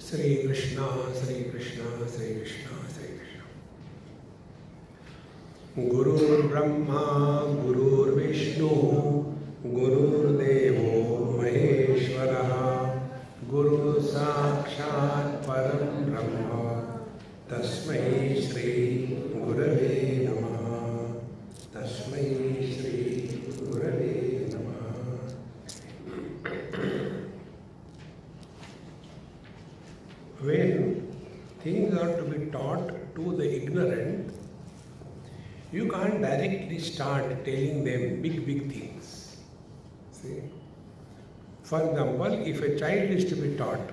Sri Krishna, Sri Krishna, Sri Krishna, Sri Krishna. Gurur Brahma, Gurur Vishnu, Gurur Devo Maheshwaraha, Guru Sakshat Param Brahma, Tasmai Shri Gurave Namaha, Tasmai Shri Gurave Namaha. When things are to be taught to the ignorant, you can't directly start telling them big things. See? For example, if a child is to be taught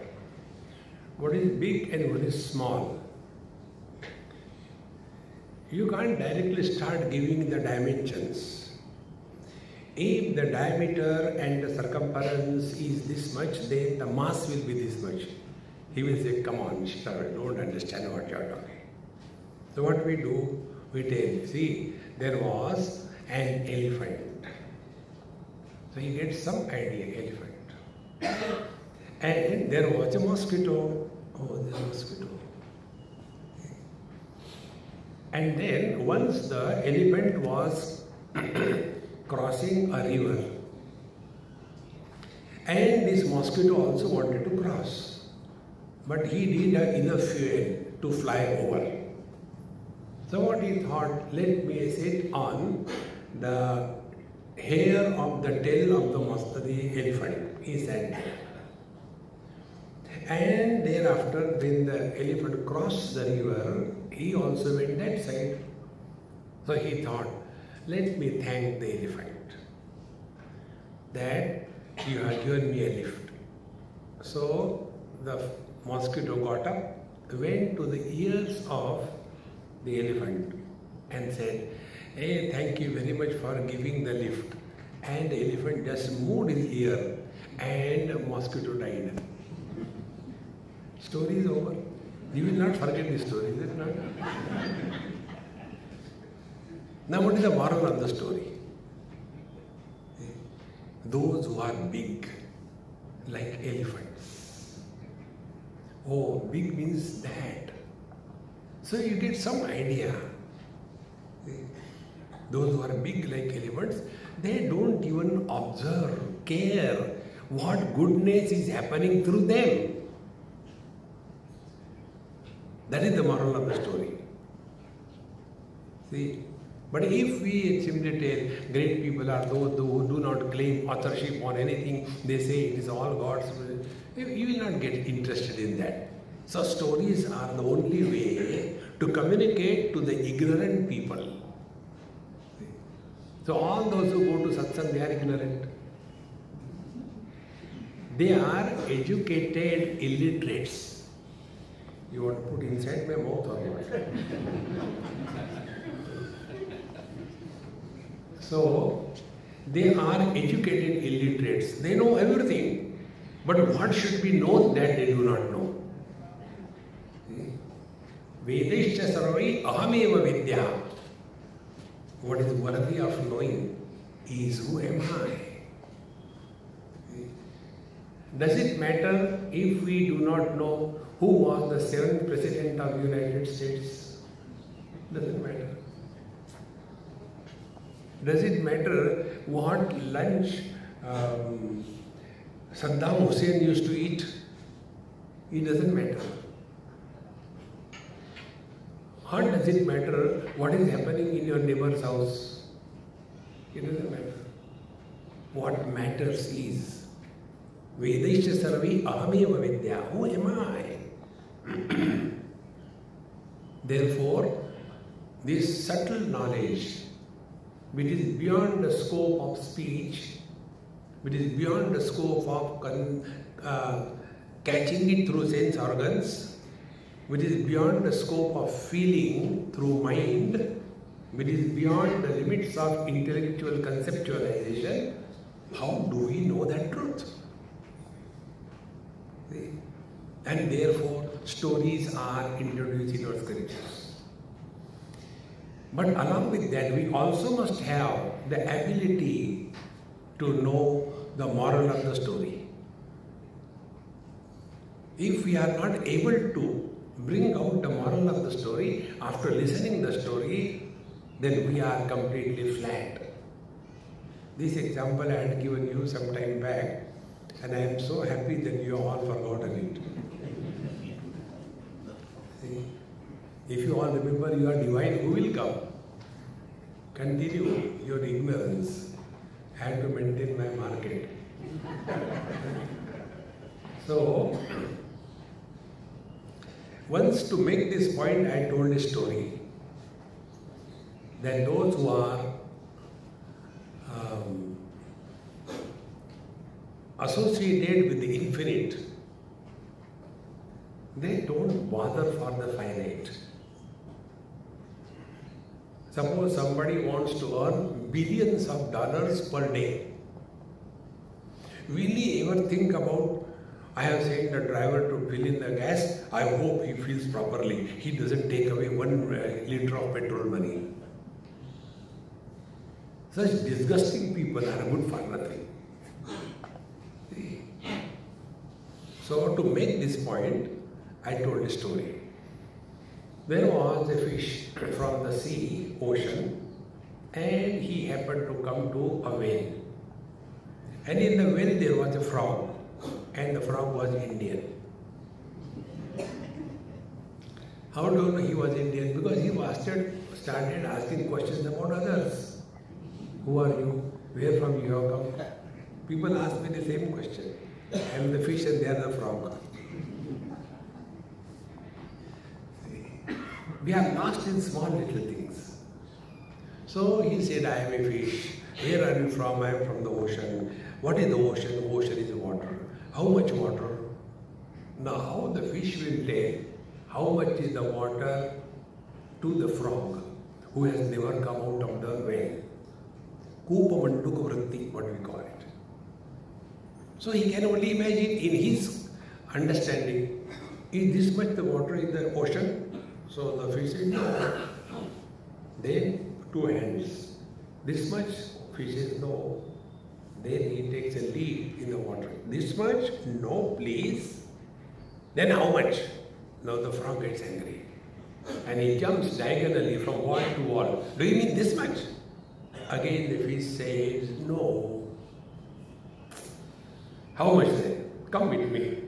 what is big and what is small, you can't directly start giving the dimensions. If the diameter and the circumference is this much, then the mass will be this much. He will say, come on, mister, I don't understand what you are talking. So what we do, we tell, see, there was an elephant. So you get some idea, elephant. And there was a mosquito. Oh, there's a mosquito. And then once the elephant was crossing a river, and this mosquito also wanted to cross. But he didn't have enough fuel to fly over. So what he thought, let me sit on the hair of the tail of the elephant. He sat there. And thereafter, when the elephant crossed the river, he also went that side. So he thought, let me thank the elephant that you have given me a lift. So the mosquito got up, went to the ears of the elephant and said, hey, thank you very much for giving the lift. And the elephant just moved his ear and the mosquito died. Story is over. You will not forget this story, is it not? Now what is the moral of the story? Those who are big, like elephants. Oh, big means that. So you get some idea. Those who are big like elephants, they don't even observe, care what goodness is happening through them. That is the moral of the story. See? But if we simply tell great people are those who do not claim authorship on anything, they say it is all God's will, you will not get interested in that. So stories are the only way to communicate to the ignorant people. So all those who go to satsang, they are ignorant. They are educated illiterates. You want to put inside my mouth or what? So, they are educated illiterates. They know everything. But what should be known that they do not know? Vedeshcha sarvai ahameva vidya. What is worthy of knowing is who am I? Does it matter if we do not know who was the 7th President of the United States? Doesn't matter. Does it matter what lunch Saddam Hussein used to eat? It doesn't matter. Or does it matter what is happening in your neighbor's house? It doesn't matter. What matters is Vedeshcha sarvi ahameva vidya. Who am I? Therefore, this subtle knowledge, which is beyond the scope of speech, which is beyond the scope of catching it through sense organs, which is beyond the scope of feeling through mind, which is beyond the limits of intellectual conceptualization, how do we know that truth? See? And therefore, stories are introduced in our scriptures. But along with that, we also must have the ability to know the moral of the story. If we are not able to bring out the moral of the story after listening the story, then we are completely flat. This example I had given you some time back, and I am so happy that you have all forgotten it. See? If you all remember your divine, who will come? Continue your ignorance. I have to maintain my market. So, once to make this point, I told a story that those who are associated with the infinite, they don't bother for the finite. Suppose somebody wants to earn billions of dollars per day. Will he ever think about, I have sent the driver to fill in the gas, I hope he fills properly. He doesn't take away 1 liter of petrol money. Such disgusting people are good for nothing. So to make this point, I told a story. There was a fish from the sea, ocean, and he happened to come to a well. And in the well there was a frog, and the frog was Indian. How do you know he was Indian? Because he started asking questions about others. Who are you? Where from you have come? People ask me the same question. I am the fish and they are the frog. We are lost in small little things. So he said, I am a fish. Where are you from? I am from the ocean. What is the ocean? The ocean is water. How much water? Now how the fish will tell how much is the water to the frog who has never come out of the well. Kupamanduka vritti, what we call it. So he can only imagine in his understanding, is this much the water in the ocean? So the fish says, no. Then 2 hands. This much? Fish says, no. Then he takes a leap in the water. This much? No, please. Then how much? Now the frog gets angry. And he jumps diagonally from wall to wall. Do you mean this much? Again the fish says, no. How much then? Come with me.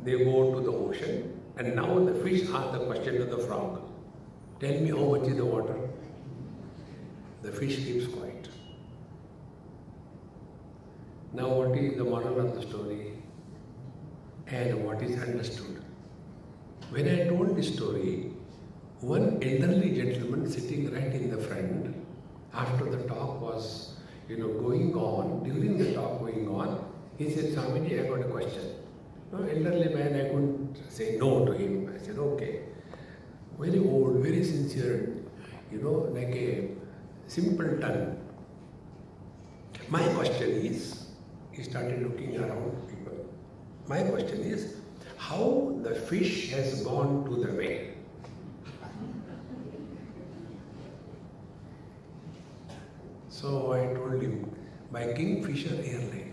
They go to the ocean, and now the fish asks the question to the frog. Tell me how much is the water? The fish keeps quiet. Now what is the moral of the story? And what is understood? When I told this story, one elderly gentleman sitting right in the front, after the talk was going on, during the talk going on, he said, Swamiji, I got a question. No, elderly man, I couldn't say no to him. I said, okay. Very old, very sincere, like a simpleton. My question is, he started looking around people. My question is, how the fish has gone to the well? So I told him, by Kingfisher Airlines.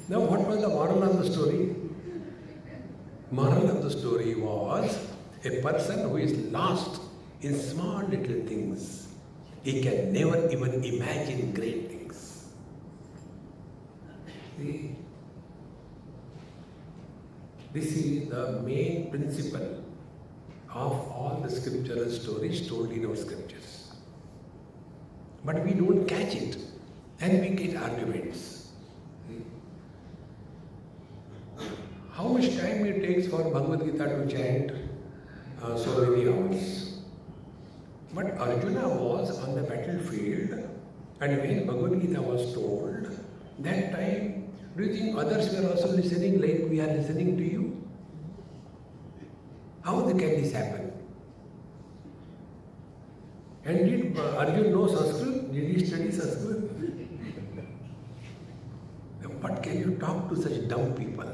Now what was the moral of the story? Moral of the story was, a person who is lost in small little things, he can never even imagine great things. See? This is the main principle of all the scriptural stories told in our scriptures. But we don't catch it, and we get arguments. How much time it takes for Bhagavad Gita to chant? So many hours. But Arjuna was on the battlefield, and when Bhagavad Gita was told, that time, do you think others were also listening like we are listening to you? How can this happen? And did Arjuna know Sanskrit? Did he study Sanskrit? But can you talk to such dumb people?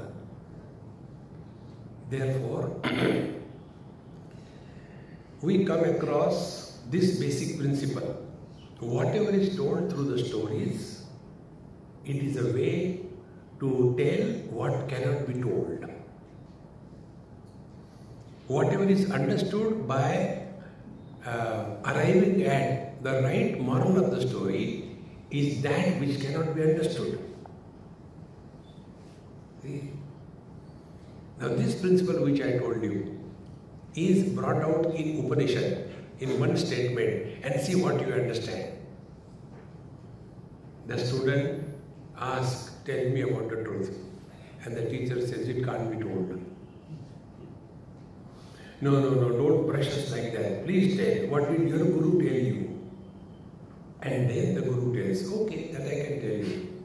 Therefore, we come across this basic principle. Whatever is told through the stories, It is a way to tell what cannot be told. Whatever is understood by arriving at the right moral of the story is that which cannot be understood. See? Now this principle which I told you is brought out in Upanishad in one statement, and see what you understand. The student asks, tell me about the truth. And the teacher says, it can't be told. No, don't brush us like that. Please tell, what did your Guru tell you? And then the Guru tells, okay, that I can tell you.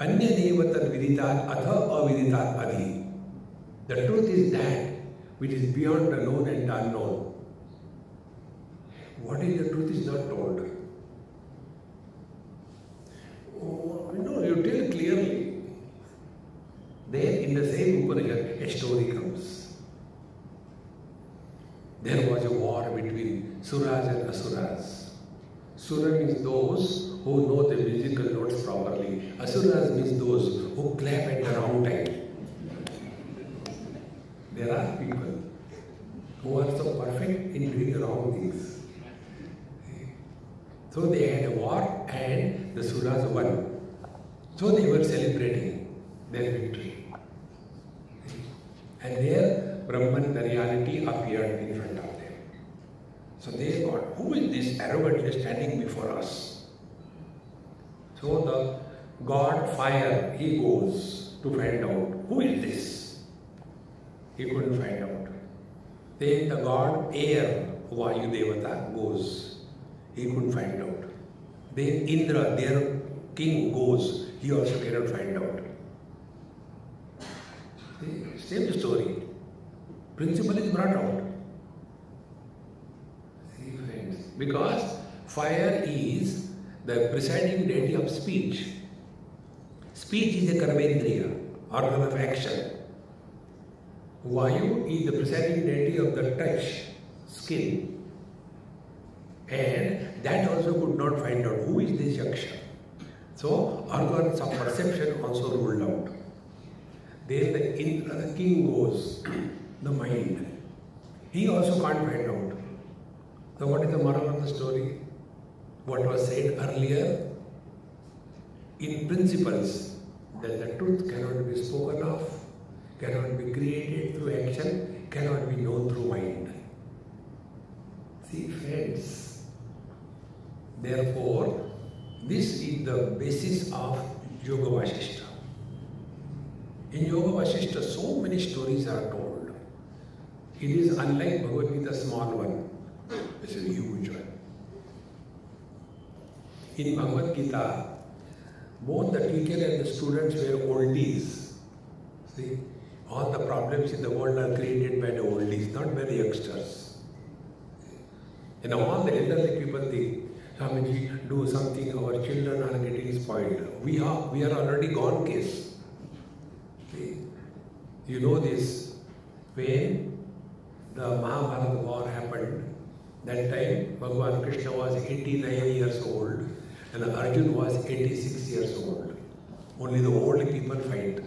Anya devatar viditat atha aviditat adhi. The truth is that which is beyond the known and the unknown. What is the truth is not told. You tell clearly. Then in the same Upanishad, a story comes. There was a war between Suras and Asuras. Sura means those who know the musical notes properly. Asuras means those who clap at the wrong time. There are people who are so perfect in doing wrong things. So they had a war and the Suras won. So they were celebrating their victory. And there Brahman, the reality, appeared in front of them. So they thought, who is this arrogantly standing before us? So the god fire, he goes to find out, who is this? He couldn't find out. Then the god air, Vayu Devata, goes. He couldn't find out. Then Indra, their king, goes. He also cannot find out. See, same story. Principle is brought out. See, friends. Because fire is the presiding deity of speech. Speech is a karmendriya, organ of action. Vayu is the presiding deity of the touch, skin. And that also could not find out who is this Yaksha. So organs of perception also ruled out. Then the king goes, the mind. He also can't find out. So what is the moral of the story? What was said earlier, in principles, that the truth cannot be spoken of, cannot be created through action, cannot be known through mind. See, friends. Therefore, this is the basis of Yoga Vasistha. In Yoga Vasistha, so many stories are told. It is unlike Bhagavad Gita, small one. It's a huge one. In Bhagavad Gita, both the teacher and the students were oldies. See, all the problems in the world are created by the oldies, not by the youngsters. And all the elderly people think, Swamiji, do something, our children are getting spoiled. We are already gone case. See? You know this, when the Mahabharata war happened, that time Bhagavan Krishna was 89 years old and Arjun was 86 years old. Only the old people fight.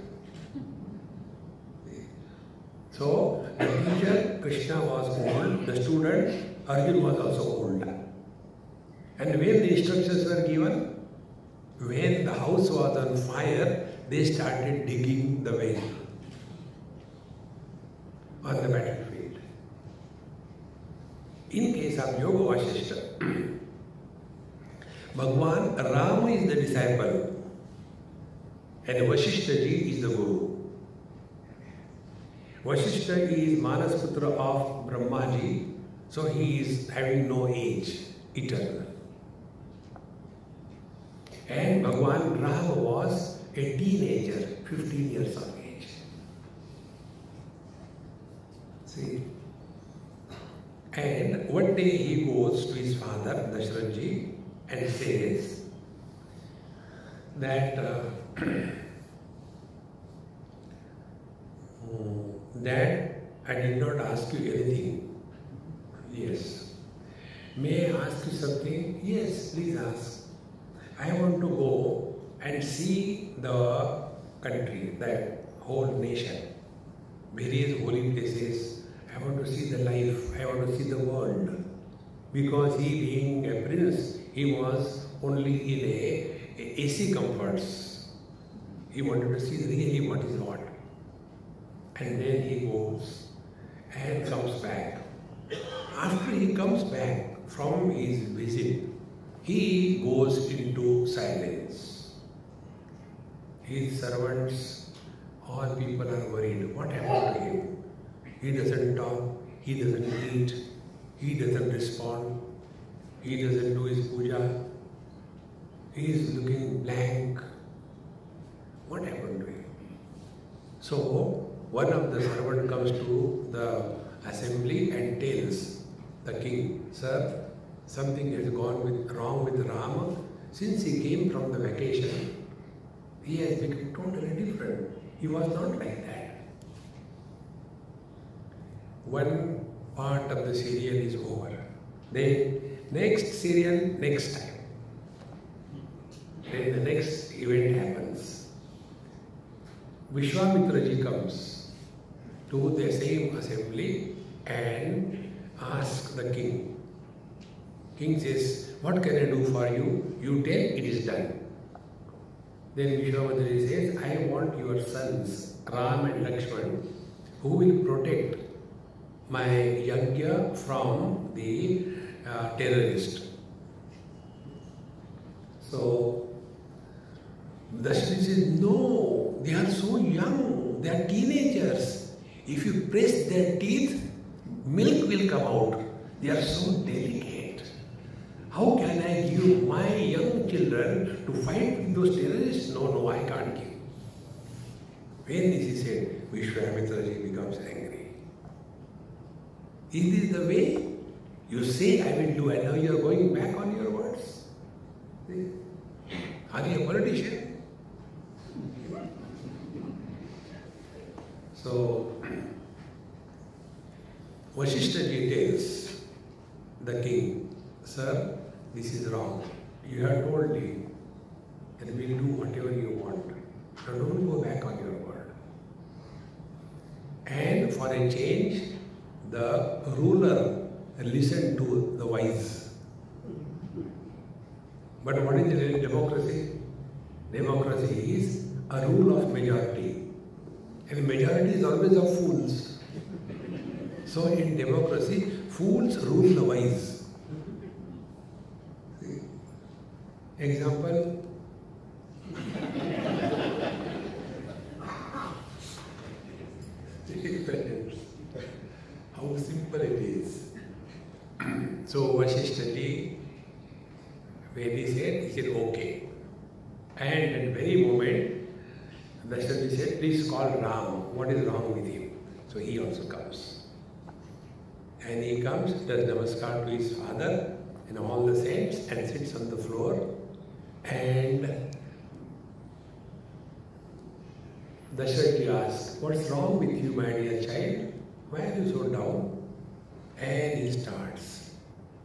So the teacher Krishna was old, the student Arjun was also old. And when the instructions were given, when the house was on fire, they started digging the well on the battlefield. In case of Yoga Vasistha, Bhagwan Rama is the disciple and Vasistha ji is the Guru. Vasistha is Manas Putra of Brahma ji, so he is having no age, eternal. And Bhagwan Rama was a teenager, 15 years of age. See? And one day he goes to his father, Dashrath ji, and says that Dad, I did not ask you anything. Yes. May I ask you something? Yes, please ask. I want to go and see the country, the whole nation, various holy places. I want to see the life, I want to see the world. Because he being a prince, he was only in a AC comforts. He wanted to see really what is what. And then he goes and comes back. After he comes back from his visit, he goes into silence. His servants, all people are worried. What happened to him? He doesn't talk, he doesn't eat, he doesn't respond, he doesn't do his puja, he is looking blank. What happened to him? So, one of the servants comes to the assembly and tells the king, "Sir, something has gone wrong with Rama. Since he came from the vacation, he has become totally different. He was not like that." One part of the serial is over. Then next serial, next time. Then the next event happens. Vishwamitra ji comes to the same assembly and asks the king. King says, "What can I do for you? You tell, it is done." Then Vishwamitra ji says, "I want your sons, Ram and Lakshman, who will protect my yajna from the terrorist." So Dashrath says, "No, they are so young, they are teenagers. If you press their teeth, milk will come out. They are so delicate. How can I give my young children to fight with those terrorists? No, I can't give." When this is said, Vishwamitra ji becomes angry. Is this the way? You say, "I will do," and now you are going back on your words? Are you a politician? So, Vasistha ji tells the king, "Sir, this is wrong. You have told me that we will do whatever you want. Now don't go back on your word." And for a change, the ruler listened to the wise. But what is democracy? Democracy is a rule of majority. And majority is always of fools. So in democracy, fools rule the wise. Example? How simple it is. So Vasistha ji, when he said okay. And at the very moment, Dashrath ji said, "Please call Ram. What is wrong with him?" So he also comes. And he comes, does namaskar to his father and all the saints and sits on the floor. And Dashrath ji asks, "What's wrong with you, my dear child? Why are you so down?" And he starts.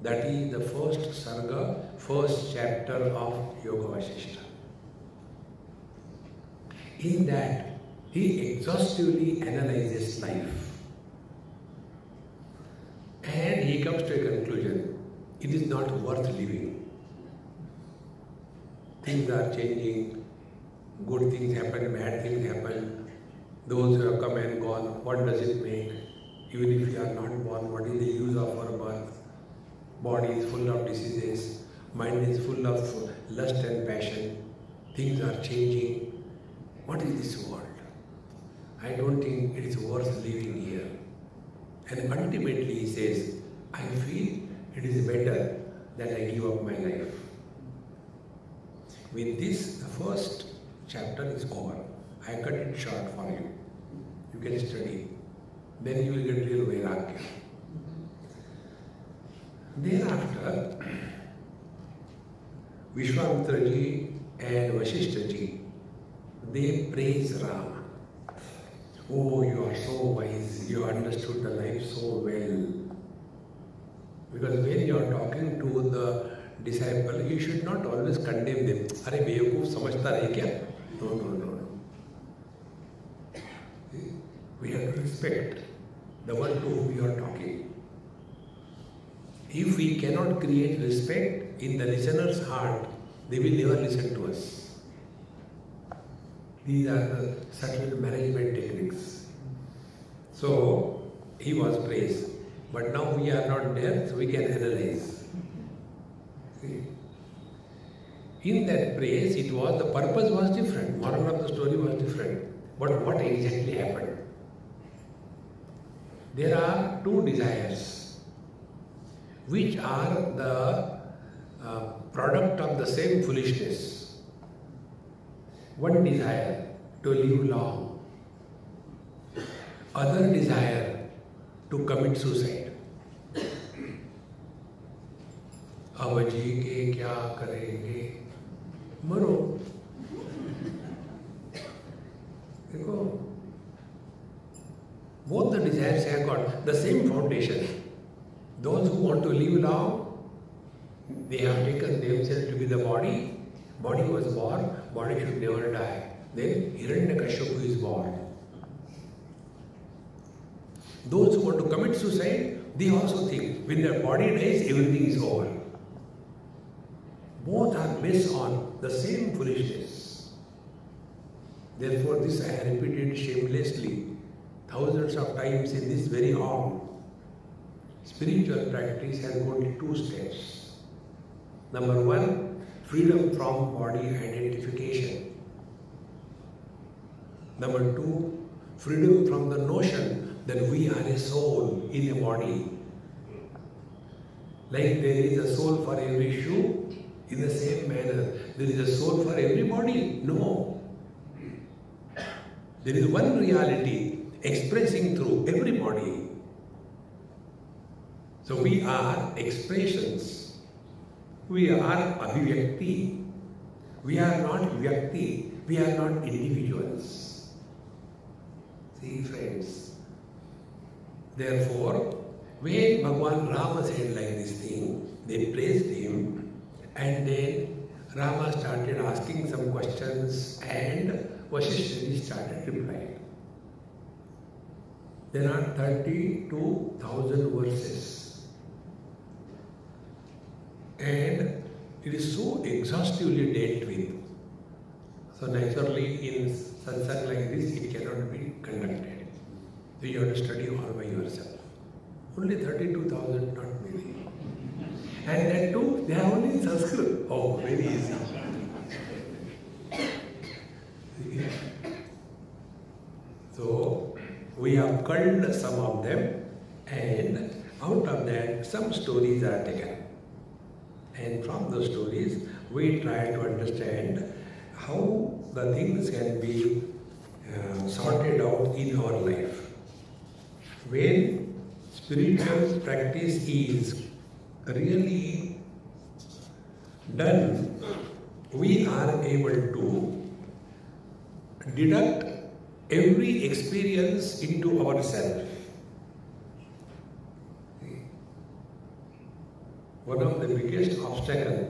That is the first sarga, first chapter of Yoga Vasistha. In that, he exhaustively analyzes life. And he comes to a conclusion. It is not worth living. Things are changing. Good things happen, bad things happen. Those who have come and gone, what does it make? Even if you are not born, what is the use of our birth? Body is full of diseases. Mind is full of lust and passion. Things are changing. What is this world? I don't think it is worth living here. And ultimately he says, I feel it is better that I give up my life. With this, the first chapter is over. I cut it short for you. You can study. Then you will get real vairagya. Thereafter, Vishwamitra ji and Vasistha ji, they praise Rama. "Oh, you are so wise, you understood the life so well." Because when you are talking to the disciple, you should not always condemn them. Are बेवकूफ समझता नहीं क्या? No, no, no, no. We have to respect the one to whom we are talking. If we cannot create respect in the listener's heart, they will never listen to us. These are the subtle management techniques. So, he was praised. But now we are not there, so we can analyze. See? In that praise, the purpose was different, moral of the story was different. But what exactly happened? There are two desires, which are the product of the same foolishness. One desire to live long, other desire to commit suicide. अब जी के क्या करेंगे? मरो. देखो, both the desires have got the same foundation. Those who want to live long, they have taken themselves to be the body. Body was born, body should never die. Then Hiranyakashipu is born. Those who want to commit suicide, they also think when their body dies, everything is over. Both are based on the same foolishness. Therefore, this I have repeated shamelessly thousands of times in this very hall. Spiritual practice has got two steps. Number one, freedom from body identification. Number two, freedom from the notion that we are a soul in a body. Like there is a soul for every shoe, in the same manner, there is a soul for every body. No. There is one reality expressing through every body. So we are expressions. We are abhivyakti. We are not vyakti. We are not individuals. See, friends. Therefore, when Bhagwan Rama said like this thing, they praised him, and then Rama started asking some questions and Vasistha started replying. There are 32,000 verses, and it is so exhaustively dealt with. So naturally in satsang like this it cannot be conducted. So you have to study all by yourself. Only 32,000, not many. And that too, they are only in Sanskrit. Oh, very easy. So, we have culled some of them, and out of that, some stories are taken. And from those stories, we try to understand how the things can be sorted out in our life. When spiritual practice is really done, we are able to deduct every experience into ourselves. One of the biggest obstacles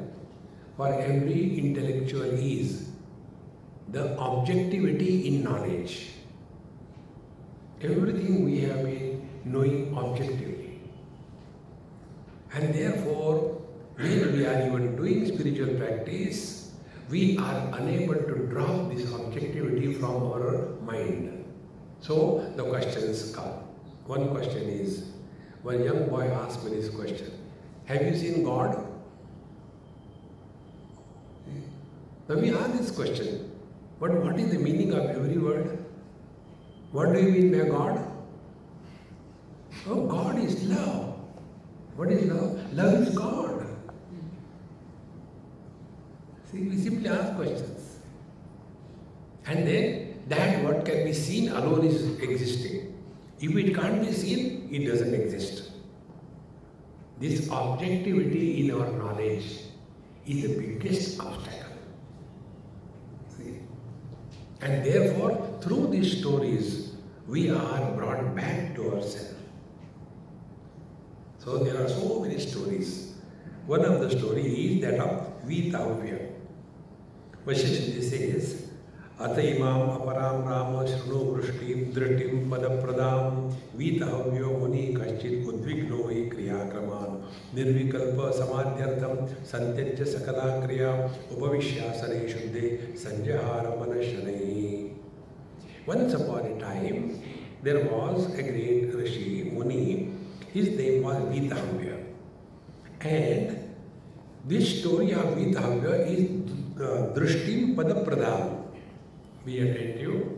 for every intellectual is the objectivity in knowledge. Everything we have been knowing objectively. And therefore, when we are even doing spiritual practice, we are unable to drop this objectivity from our mind. So the questions come. One question is, one young boy asked me this question: have you seen God? Now we ask this question, but what is the meaning of every word? What do you mean by God? Oh, God is love. What is love? Love is God. See, we simply ask questions. And then, that what can be seen alone is existing. If it can't be seen, it doesn't exist. This objectivity in our knowledge is the biggest obstacle. See? And therefore, through these stories, we are brought back to ourselves. So there are so many stories. One of the story is that of Veetahavya. Vasistha says, Atha imam aparam rama shruno vrishtim drishtim padapradam Veetahavyo muni kaschit udvigno hi kriyakraman nirvikalpa samadhyartham santyajya sakala kriya upavishyasane shuddhe sanjahara manashanai. Once upon a time, there was a great Rishi, Muni. His name was Veetahavya. And this story of Veetahavya is Drishtim Padapradam. Be attentive.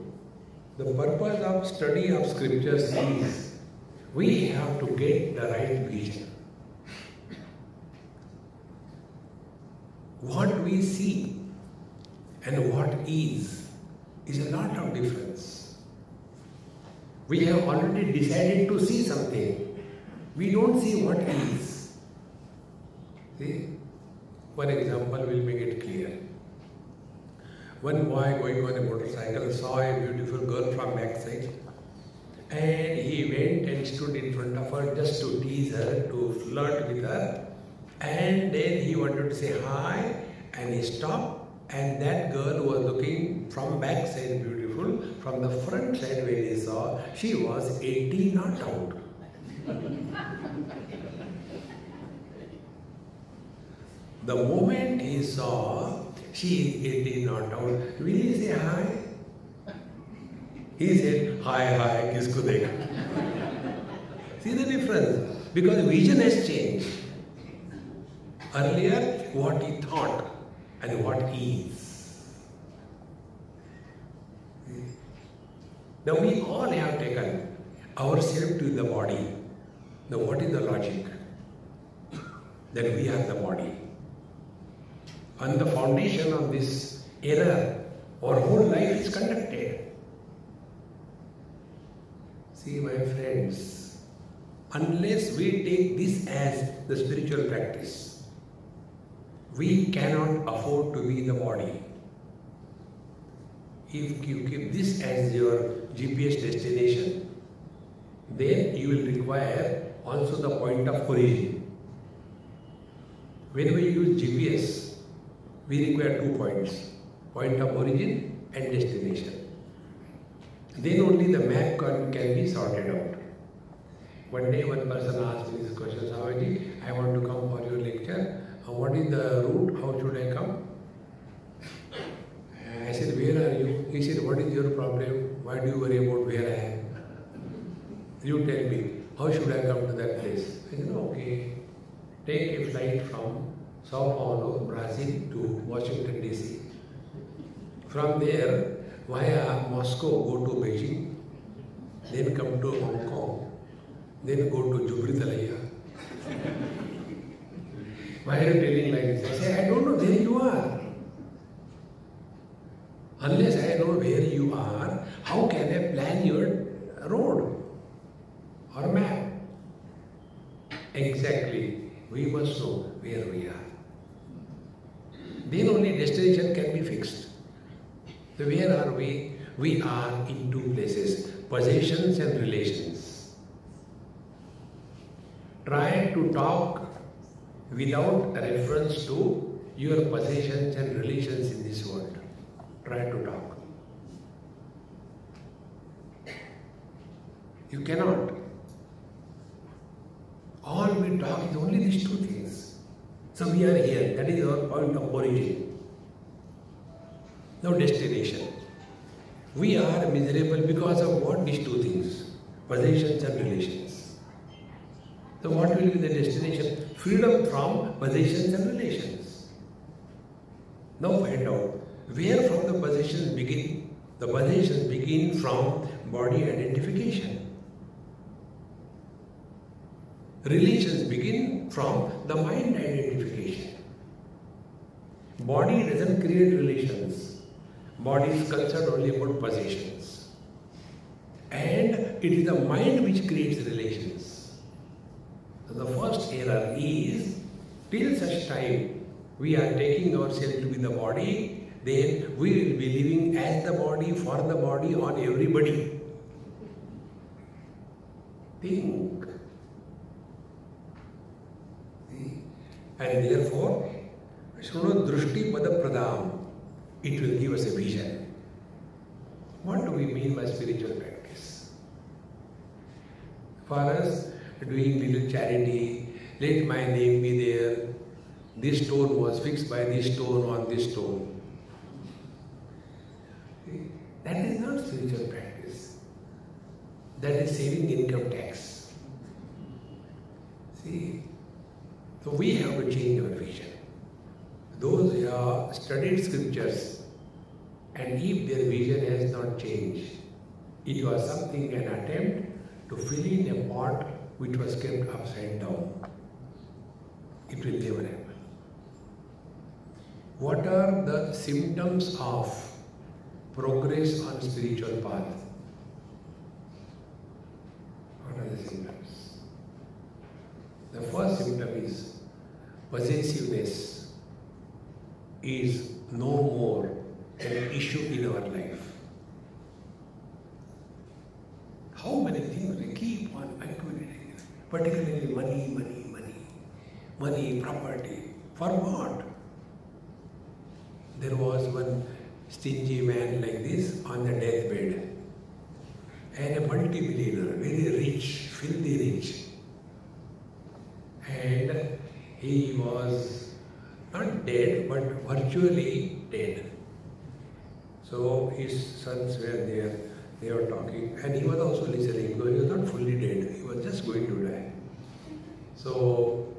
The purpose of study of scriptures is we have to get the right vision. What we see and what is a lot of difference. We have already decided to see something. We don't see what is. See? For example, we'll make it clear. One boy going on a motorcycle saw a beautiful girl from backside and he went and stood in front of her just to tease her, to flirt with her, and then he wanted to say hi and he stopped, and that girl was looking from backside beautiful, from the front side when he saw she was 80 not out. The moment he saw she is 80 not out, will he say hi? He said, hi, kisko dekha. See the difference? Because vision has changed. Earlier, what he thought and what is. Now we all have taken ourselves to the body. Now what is the logic? That we are the body. On the foundation of this error, our whole life is conducted. See, my friends, unless we take this as the spiritual practice, we cannot afford to be the body. If you keep this as your GPS destination, then you will require also the point of origin. When we use GPS, we require 2 points, point of origin and destination. Then only the map can be sorted out. One day one person asked me this question, Swamiji, I want to come for your lecture. What is the route? How should I come? I said, where are you? He said, what is your problem? Why do you worry about where I am? You tell me, how should I come to that place? I said, okay, take a flight from Sao Paulo, Brazil to Washington DC. From there, via Moscow, go to Beijing, then come to Hong Kong, then go to Jubritalaya. Why are you telling like this? I say, I don't know where you are. Unless I know where you are, how can I plan your road or map? Exactly, we must know where we are. Then only destination can be fixed. So where are we? We are in 2 places, possessions and relations. Try to talk without reference to your possessions and relations in this world. Try to talk. You cannot. All we talk is only these 2 things. So we are here, that is our point of origin. Now destination. We are miserable because of what? These 2 things, possessions and relations. So what will be the destination? Freedom from possessions and relations. Now find out, where from the possessions begin? The possessions begin from body identification. Relations begin from the mind identification. Body doesn't create relations. Body is concerned only about possessions. And it is the mind which creates relations. So the first error is, till such time we are taking ourselves to be the body, then we will be living as the body, for the body, on everybody. Think. And therefore, Shruno Drushti Padapradam, it will give us a vision. What do we mean by spiritual practice? For us, doing little charity, let my name be there, this stone was fixed by this stone on this stone. That is not spiritual practice. That is saving income tax. See, so we have to change our vision. Those who have studied scriptures, and if their vision has not changed, it was something, an attempt to fill in a pot which was kept upside down. It will never happen. What are the symptoms of progress on spiritual path? What are the symptoms? The first symptom is possessiveness is no more an issue in our life. How many things we keep on accumulating, particularly money, property. For what? There was one stingy man like this on the deathbed, and a multi-millionaire, very rich, filthy rich. And he was not dead, but virtually dead. So his sons were there, they were talking, and he was also listening because he was not fully dead, he was just going to die. So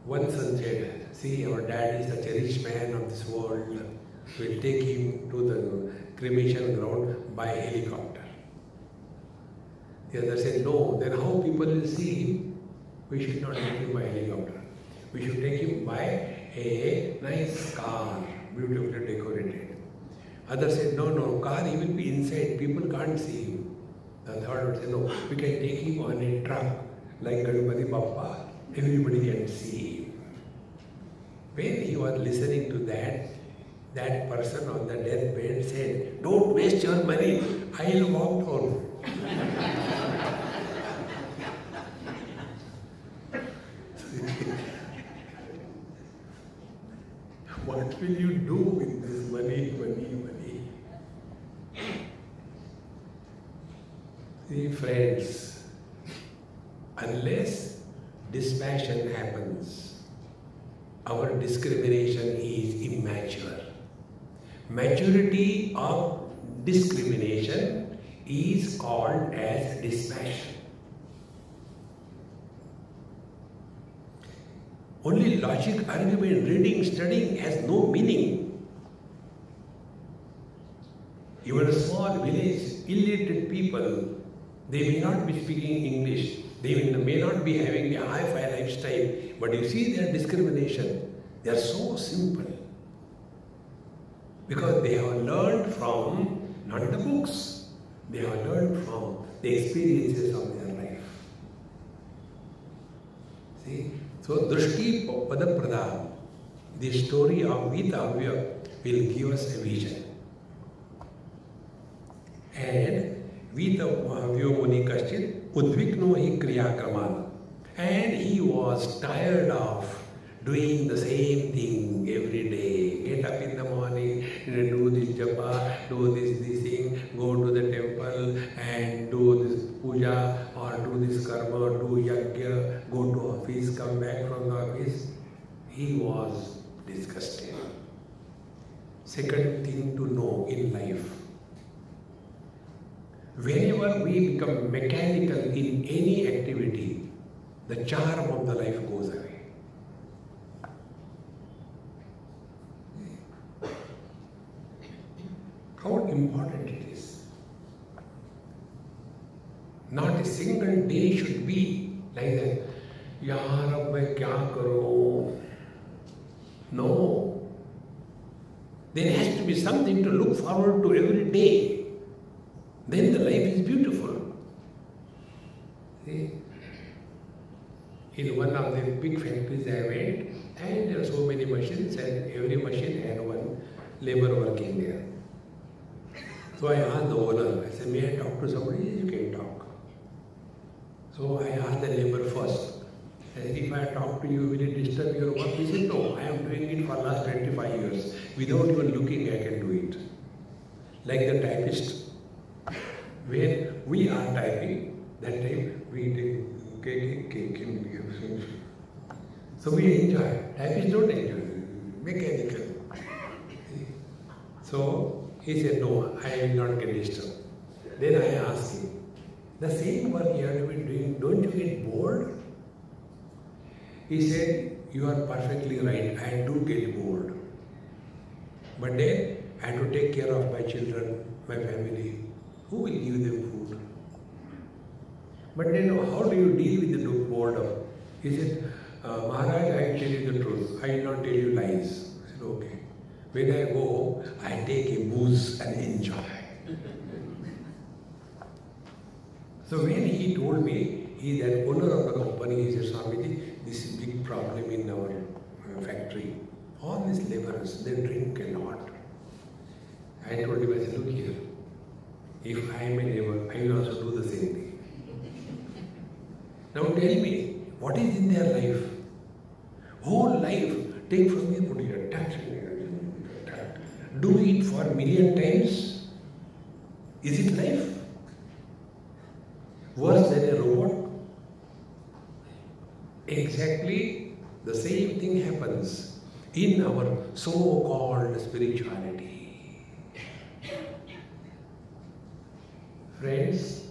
one son said, see, our dad is such a rich man of this world, we'll take him to the cremation ground by helicopter. The other said, no, then how people will see him? We should not take him by helicopter. We should take him by a nice car, beautifully decorated. Others said, no, car, he will be inside, people can't see him. The third would say, no, we can take him on a truck, like Ganpati Bappa, everybody can see him. When he was listening to that person on the deathbed said, don't waste your money, I'll walk home. What will you do with this money? See, friends, unless dispassion happens, our discrimination is immature. Maturity of discrimination is called as dispassion. Only logic, argument, reading, studying has no meaning. Even a small village, illiterate people, they may not be speaking English, they may not be having a high-fi lifestyle, but you see their discrimination, they are so simple. Because they have learned from, not the books, they have learned from the experiences of their life. See? So, Drushti Padapradam, the story of Veetahavya will give us a vision. And Veetahavya Muni Kaschit Udvikno hi Kriya Kraman. And he was tired of doing the same thing every day. Get up in the morning, do this japa, do this thing, go to the temple and do this puja or do this karma, do yajna, go to office, come back from the office. He was disgusted. Second thing to know in life, whenever we become mechanical in any activity, the charm of the life goes away. How important it is. Not a single day should be like that. Yaar, ab main kya karu? No. There has to be something to look forward to every day. Then the life is beautiful. See? In one of the big factories I went, and there are so many machines, and every machine had one labor working there. So I asked the owner, I said, may I talk to somebody? You can talk. So I asked the labor first, And if I talk to you, will it disturb your work? He said, no, I am doing it for last 25 years. Without even looking, I can do it. Like the typist. When we are typing, that time we take. So we enjoy. Typists don't enjoy. Mechanical. So he said, no, I will not get disturbed. Then I asked him, the same work you have to be doing, don't you get bored? He said, you are perfectly right, I do get bored. But then I have to take care of my children, my family. Who will give them food? But then how do you deal with the boredom? He said, Maharaj, I tell you the truth. I will not tell you lies. I said, okay. When I go home, I take a booze and enjoy. So when he told me, he is the owner of the company, he said, Swamiji, this is a big problem in our factory. All these laborers, they drink a lot. I told him, I said, look here, if I am a laborer, I will also do the same thing. Now tell me, what is in their life? Whole life, take from me, put here, touch, do it for a million times. Is it life? Worse than a robot? Exactly the same thing happens in our so-called spirituality. Friends,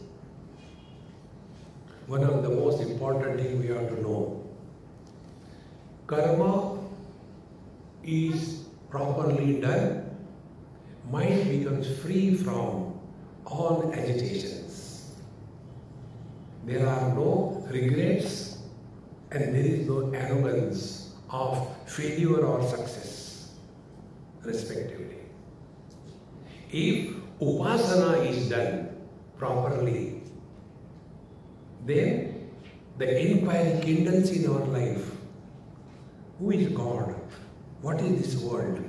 one of the most important things we have to know, karma is properly done, mind becomes free from all agitations. There are no regrets and there is no arrogance of failure or success, respectively. If upasana is done properly, then the inquiry kindles in our life. Who is God? What is this world?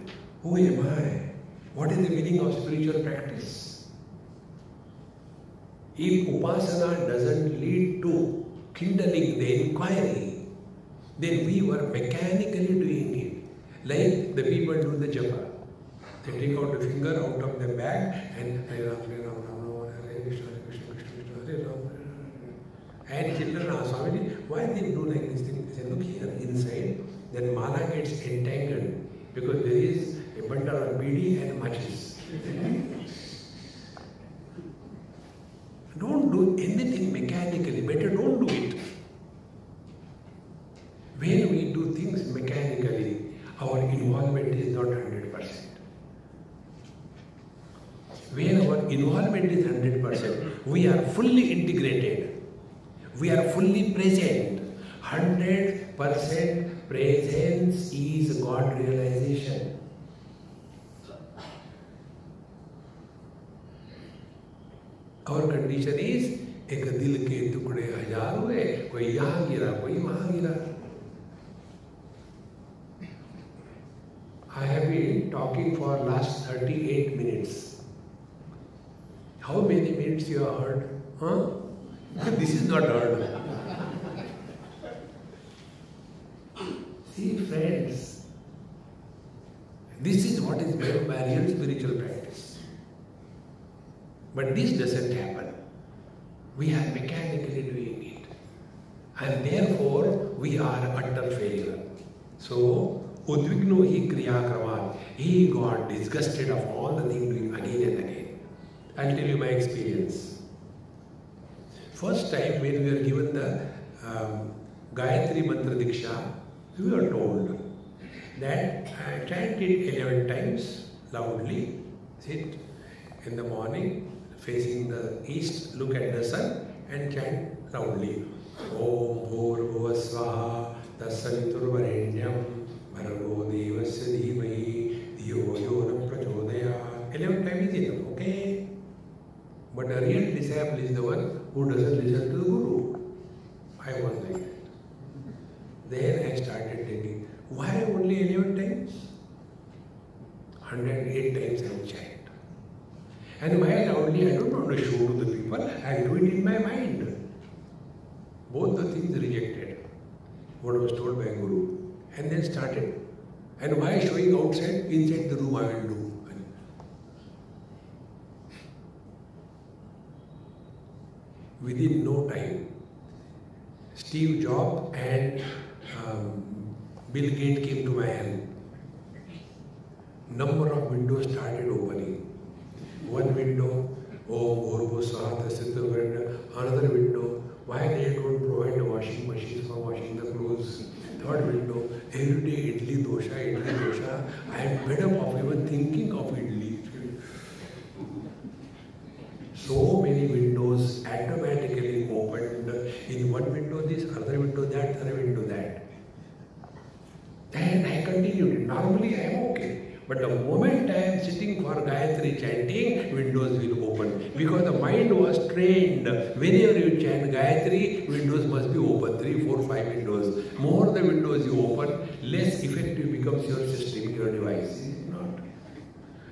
Who am I? What is the meaning of spiritual practice? If upasana doesn't lead to kindling the inquiry, then we were mechanically doing it. Like the people do the japa. They take out the finger out of the bag and and children ask, Swamiji, why they do like this thing? They say, look here, inside, then mala gets entangled because there is a bundle of bidi and matches. Don't do anything mechanically, better don't do it. When we do things mechanically, our involvement is not 100%. When our involvement is 100%, we are fully integrated. We are fully present. 100% presence is God realization. Our condition is, एक दिल के टुकड़े हजार हुए, कोई यहाँ गिरा, कोई वहाँ गिरा. I have been talking for last 38 minutes. How many minutes you have heard? Huh? This is not heard. See, friends, this is what is meant by real spiritual practice. But this doesn't happen. We are mechanically doing it. And therefore, we are utter failure. So, udvigno hi kriya kraman. He got disgusted of all the things doing again and again. I'll tell you my experience. First time when we were given the Gayatri Mantra Diksha, we were told that chant it 11 times loudly, sit in the morning, facing the east, look at the sun and chant loudly. Om Bhur Bhuva Swaha Tassavitur Varenyam Bhargo Devasya Dhimahi Dhiyo Yonam Prachodaya. 11 times is enough, okay? But a real disciple is the one who doesn't listen to the Guru. I was like that. Then I started thinking, why only 11 times? 108 times I will chant. And why loudly? I don't want to show to the people, I do it in my mind. Both the things rejected. what was told by Guru, and then started. And why showing outside? Inside the room I will do. Within no time, Steve Jobs and Bill Gates came to my help. Number of windows started opening. One window, another window, why they don't provide a washing machine for washing the clothes. Third window, every day idli dosha. I am fed up of even thinking of idli. So many windows automatically opened. In one window this, other window that, other window that. Then I continued. Normally I am okay. But the moment I am sitting for Gayatri chanting, windows will open. Because the mind was trained. Whenever you chant Gayatri, windows must be open. 3, 4, 5 windows. More the windows you open, less effective becomes your system, your device. Is it not?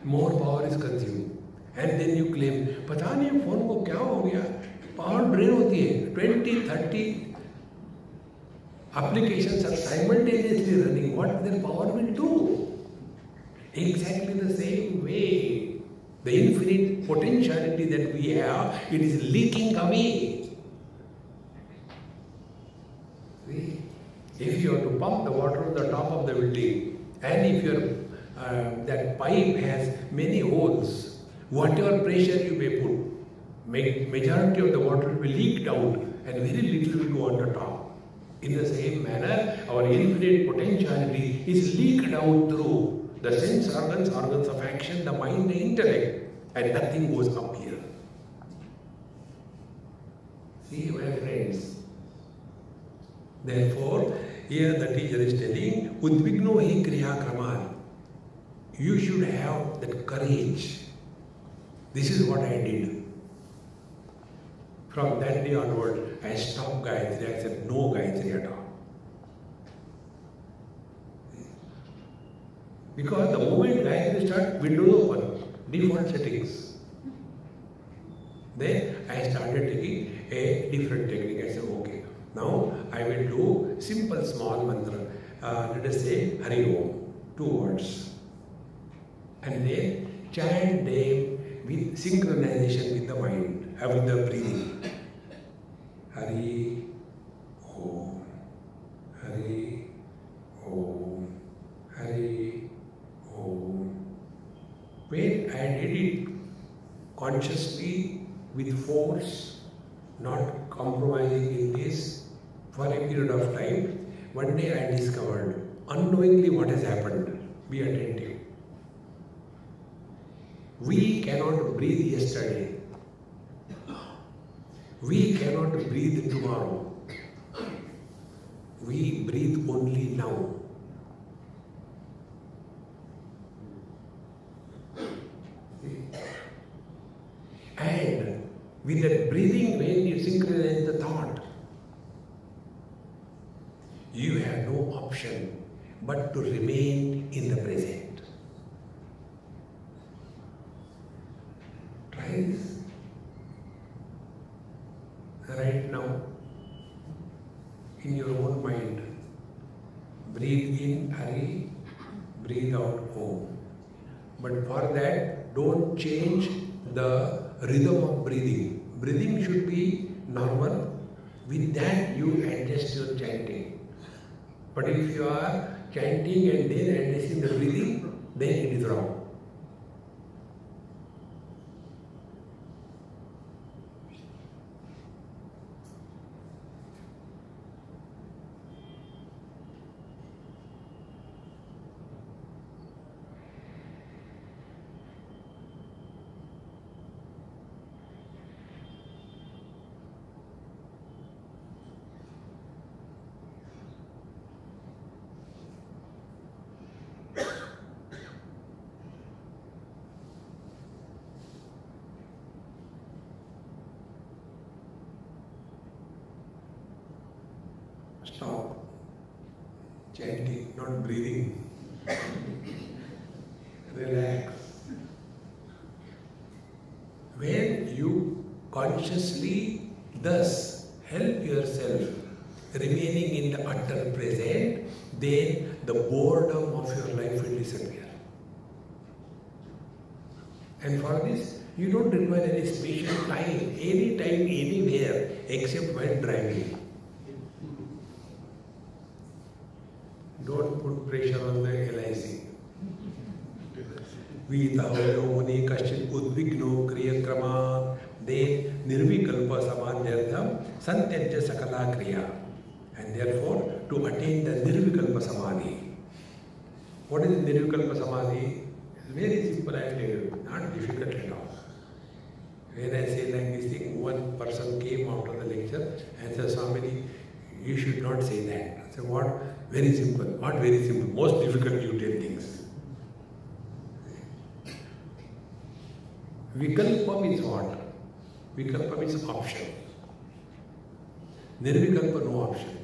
More power is consumed. And then you claim, पता नहीं phone को क्या हो गया, power drain होती है, 20, 30 applications are simultaneously running. What their power will do? Exactly the same way. The infinite potentiality that we have, it is leaking away. See? If you have to pump the water on the top of the building, and if your that pipe has many holes, whatever pressure you may put, majority of the water will be leaked out and very little will go on the top. In the same manner, our infinite potentiality is leaked out through the sense organs, organs of action, the mind, the intellect, and nothing goes up here. See, my friends. Therefore, here the teacher is telling, Udvigno hi kriya kraman. You should have that courage. This is what I did. From that day onward, I stopped Gayatri. I said, no Gayatri at all. Because the moment Gayatri starts, windows open, default settings. Then I started taking a different technique. I said, okay, now I will do simple small mantra. Let us say Hari Om, 2 words. And then chant them with synchronization with the mind, with the breathing. Hari Om, Hari Om, Hari Om. When I did it consciously, with force, not compromising in this, for a period of time, one day I discovered unknowingly what has happened. Be attentive. We cannot breathe yesterday. We cannot breathe tomorrow. We breathe only now. And with that breathing, when you synchronize the thought, you have no option but to remain in the present. Try this. Right now, in your own mind, breathe in Hari, breathe out Om. But for that, don't change the rhythm of breathing. Breathing should be normal. With that, you adjust your chanting. But if you are chanting and then adjusting the breathing, then it is wrong. Stop chanting, not breathing. Relax. When you consciously thus help yourself remaining in the utter present, then the boredom of your life will disappear. And for this, you don't require any special time, anytime, anywhere, except while driving. Don't put pressure on the LIC. Veetahavya muni kaschit udvigno kriyakrama then nirvikalpa samadhyartham santyajya sakala kriya. And therefore, to attain the nirvikalpa samadhi. What is nirvikalpa samadhi? It's very simple, I tell you, not difficult at all. When I say like this thing, one person came after the lecture and said, Swami, you should not say that. I said, what? Very simple. What very simple? Most difficult you tell things. Vikalpa means what? Vikalpa means option. Nirvikalpa, no option.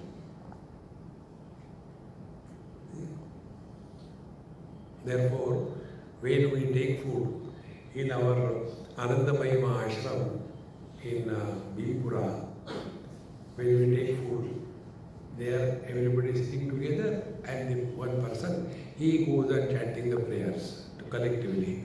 Therefore, when we take food in our Anandamayima ashram in Bhimpura, when we take food, there everybody is sitting together and the one person, he goes on chanting the prayers collectively.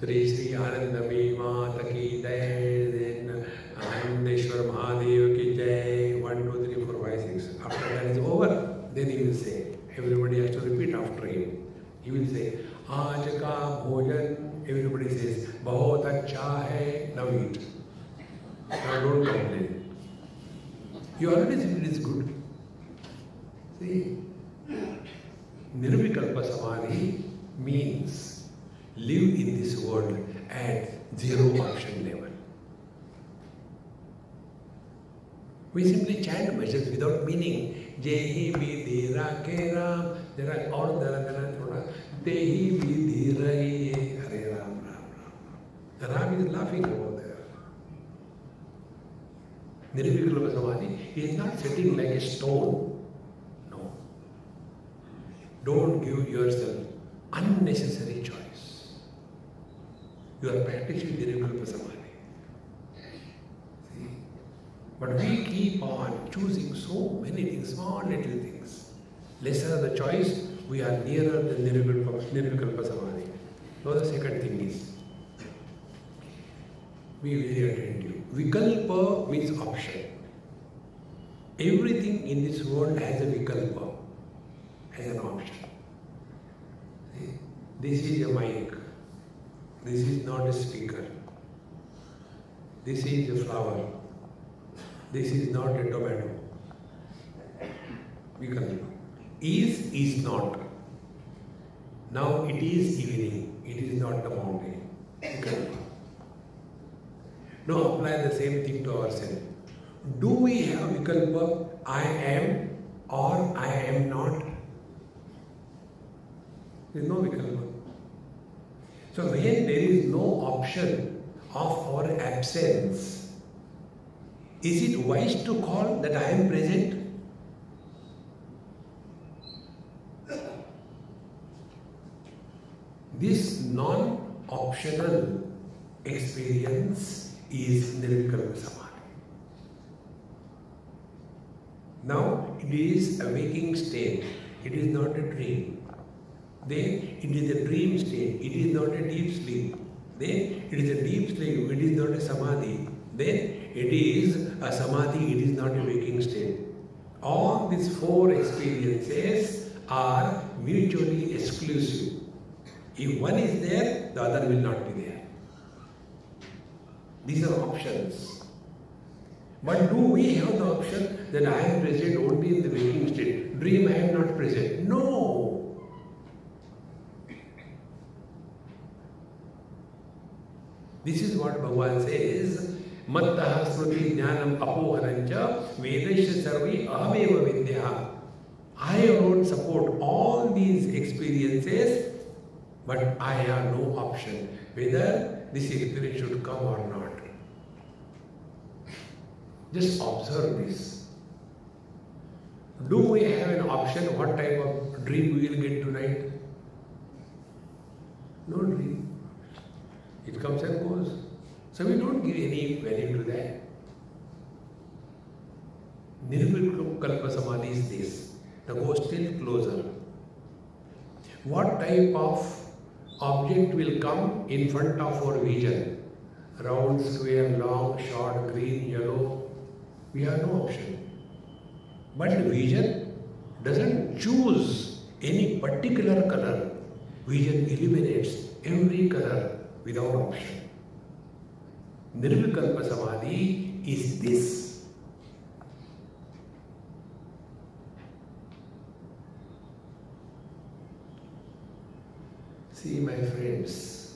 Sri Sri Anandamima Taki Jai, then Anandeshwar Mahadev Ki Jai, 1, 2, 3, 4, 5, 6. After that is over, then he will say, everybody has to repeat after him. He will say, Aaj ka bhojan, everybody says, Bahut acha hai, now eat. Now don't complain. You already said it is good. See, Nirvikalpa Samadhi means live in this world at zero option level. We simply chant messages without meaning. Jehi vidhi rakhe ram. There are all the Tehi vidhi rahi Hare Ram Ram Ram. Ram is laughing over there. Nirvikalpa Samadhi, he is not sitting like a stone. No. Don't give yourself unnecessary choice. You are practicing Nirvikalpa Samadhi. See? But we keep on choosing so many things, small little things. Lesser the choice, we are nearer the Nirvikalpa Samadhi. Now the second thing is, be very attentive. Vikalpa means option. Everything in this world has a Vikalpa, has an option. See? This is a mic. This is not a speaker. This is a flower. This is not a tomato. Vikalpa. Is not. Now it is evening. It is not the mountain. Vikalpa. Now apply the same thing to ourselves. Do we have Vikalpa? I am or I am not? There is no Vikalpa. So when there is no option of our absence, is it wise to call that I am present? This non-optional experience is Nirvikalpa Samadhi. Now it is a waking state, it is not a dream. Then it is a dream state, it is not a deep sleep. Then it is a deep sleep, it is not a samadhi. Then it is a samadhi, it is not a waking state. All these four experiences are mutually exclusive. If one is there, the other will not be there. These are options. But do we have the option that I am present only in the waking state? Dream, I am not present. No. This is what Bhagavan says, Mattaha smriti jnanam apohanancha vedasya sarvi ahameva vidya. I alone support all these experiences, but I have no option whether this experience should come or not. Just observe this. Do we have an option what type of dream we will get tonight? No dream. It comes and goes. So we don't give any value to that. Nirvikalpa Samadhi is this. Now go still closer. What type of object will come in front of our vision? Round, square, long, short, green, yellow. We have no option. But vision doesn't choose any particular color. Vision eliminates every color without option. Nirvikalpa Samadhi is this. See, my friends,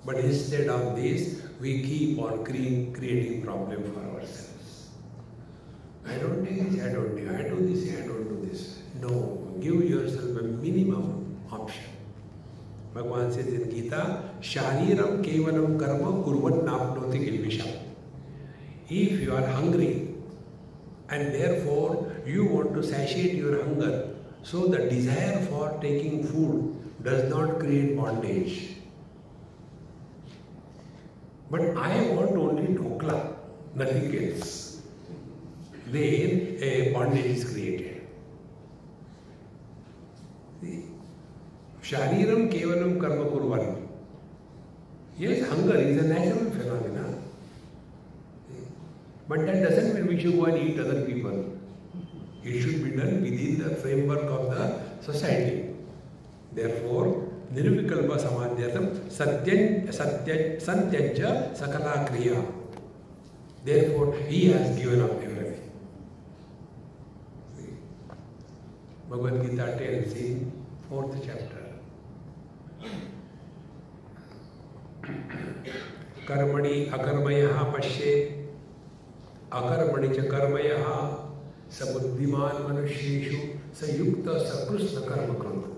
but instead of this, we keep on creating problem for ourselves. I don't take this, I don't do this, I don't do this. No, give yourself a minimum option. Bhagavan says in Gita, Shariram kevalam karma kurvan napnoti kilvisham. If you are hungry and therefore you want to satiate your hunger, so the desire for taking food does not create bondage. But I want only dhokla, nothing else. Then a bondage is created. See? Shariram kevalam karma kurvan. Yes, hunger is a natural phenomenon. But that doesn't mean we should go and eat other people. It should be done within the framework of the society. Therefore, Nirvikalpa Samadhyatam Santyajya Sakala Kriya. Therefore, he has given up everything. Bhagavad Gita tells in 4th chapter. Karmani akarmayaha pashe akarmani cha karmayaha Sabuddhiman manusheshu sayukta sakrusna karma krantu.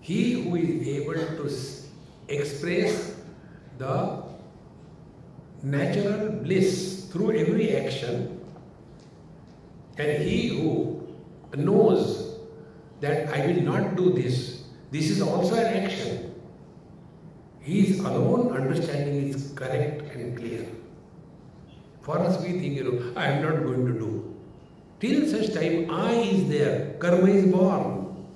He who is able to express the natural bliss through every action, and he who knows that I will not do this, this is also an action. He is alone understanding is correct and clear. For us, we think, I am not going to do. Till such time, I is there, karma is born.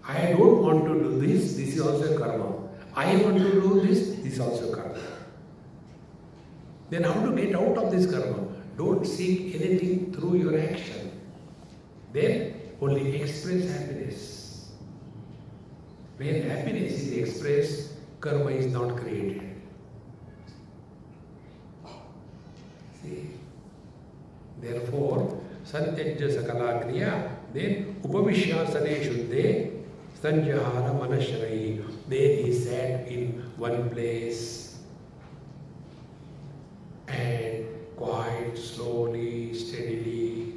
I don't want to do this, this is also karma. I want to do this, this is also karma. Then how to get out of this karma? Don't seek anything through your action. Then only express happiness. When happiness is expressed, karma is not created. Therefore, Santyajya Sakala Kriya, then Upavishya Shuddhe, Sanjahara Manashrai, then he sat in one place and quite slowly, steadily,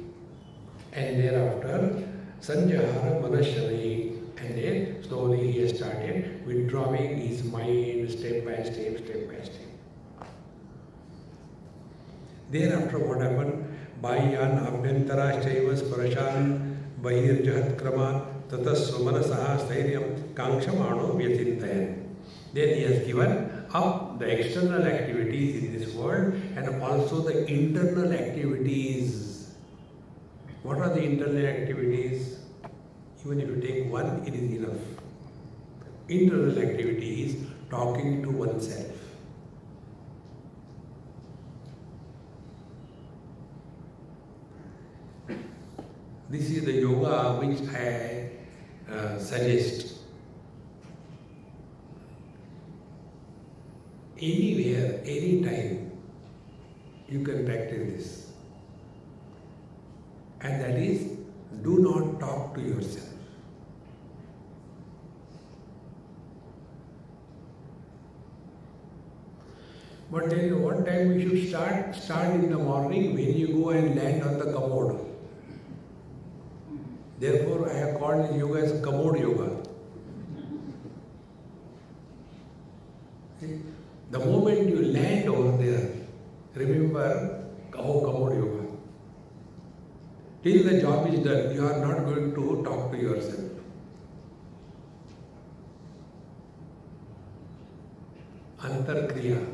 and thereafter Sanjahara Manashrai, and then slowly he started withdrawing his mind step by step, step by step. Thereafter what happened? Bhayyan abhyantara shaiva sparashan bahirjahat kraman tatasva manasaha stairyam kangshamano vyathintayan. Then he has given up the external activities in this world and also the internal activities. What are the internal activities? Even if you take one, it is enough. Internal activity is talking to oneself. This is the yoga which I suggest. Anywhere, anytime, you can practice this. And that is, do not talk to yourself. But then one time we should start in the morning when you go and land on the commode. Therefore, I have called this yoga as commode yoga. The moment you land over there, remember, commode yoga. Till the job is done, you are not going to talk to yourself. Antarkriya,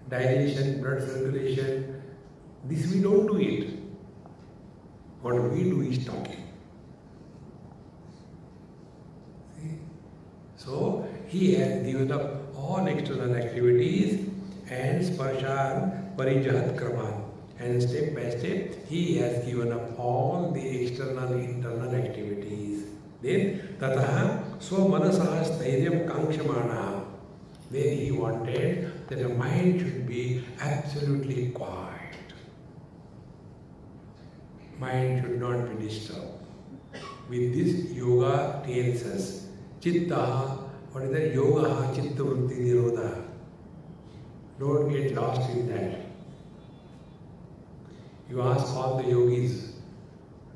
digestion, blood circulation. This we don't do it. What we do is talking. See? So he has given up all external activities and sparshan parijahat kraman. And step by step he has given up all the external internal activities. Then tataha swamanasah stairyam kangshamana. Then he wanted that the mind should be absolutely quiet. Mind should not be disturbed. With this, yoga tells us, chitta, what is that? Yoga, chitta vritti nirodha. Don't get lost in that. You ask all the yogis,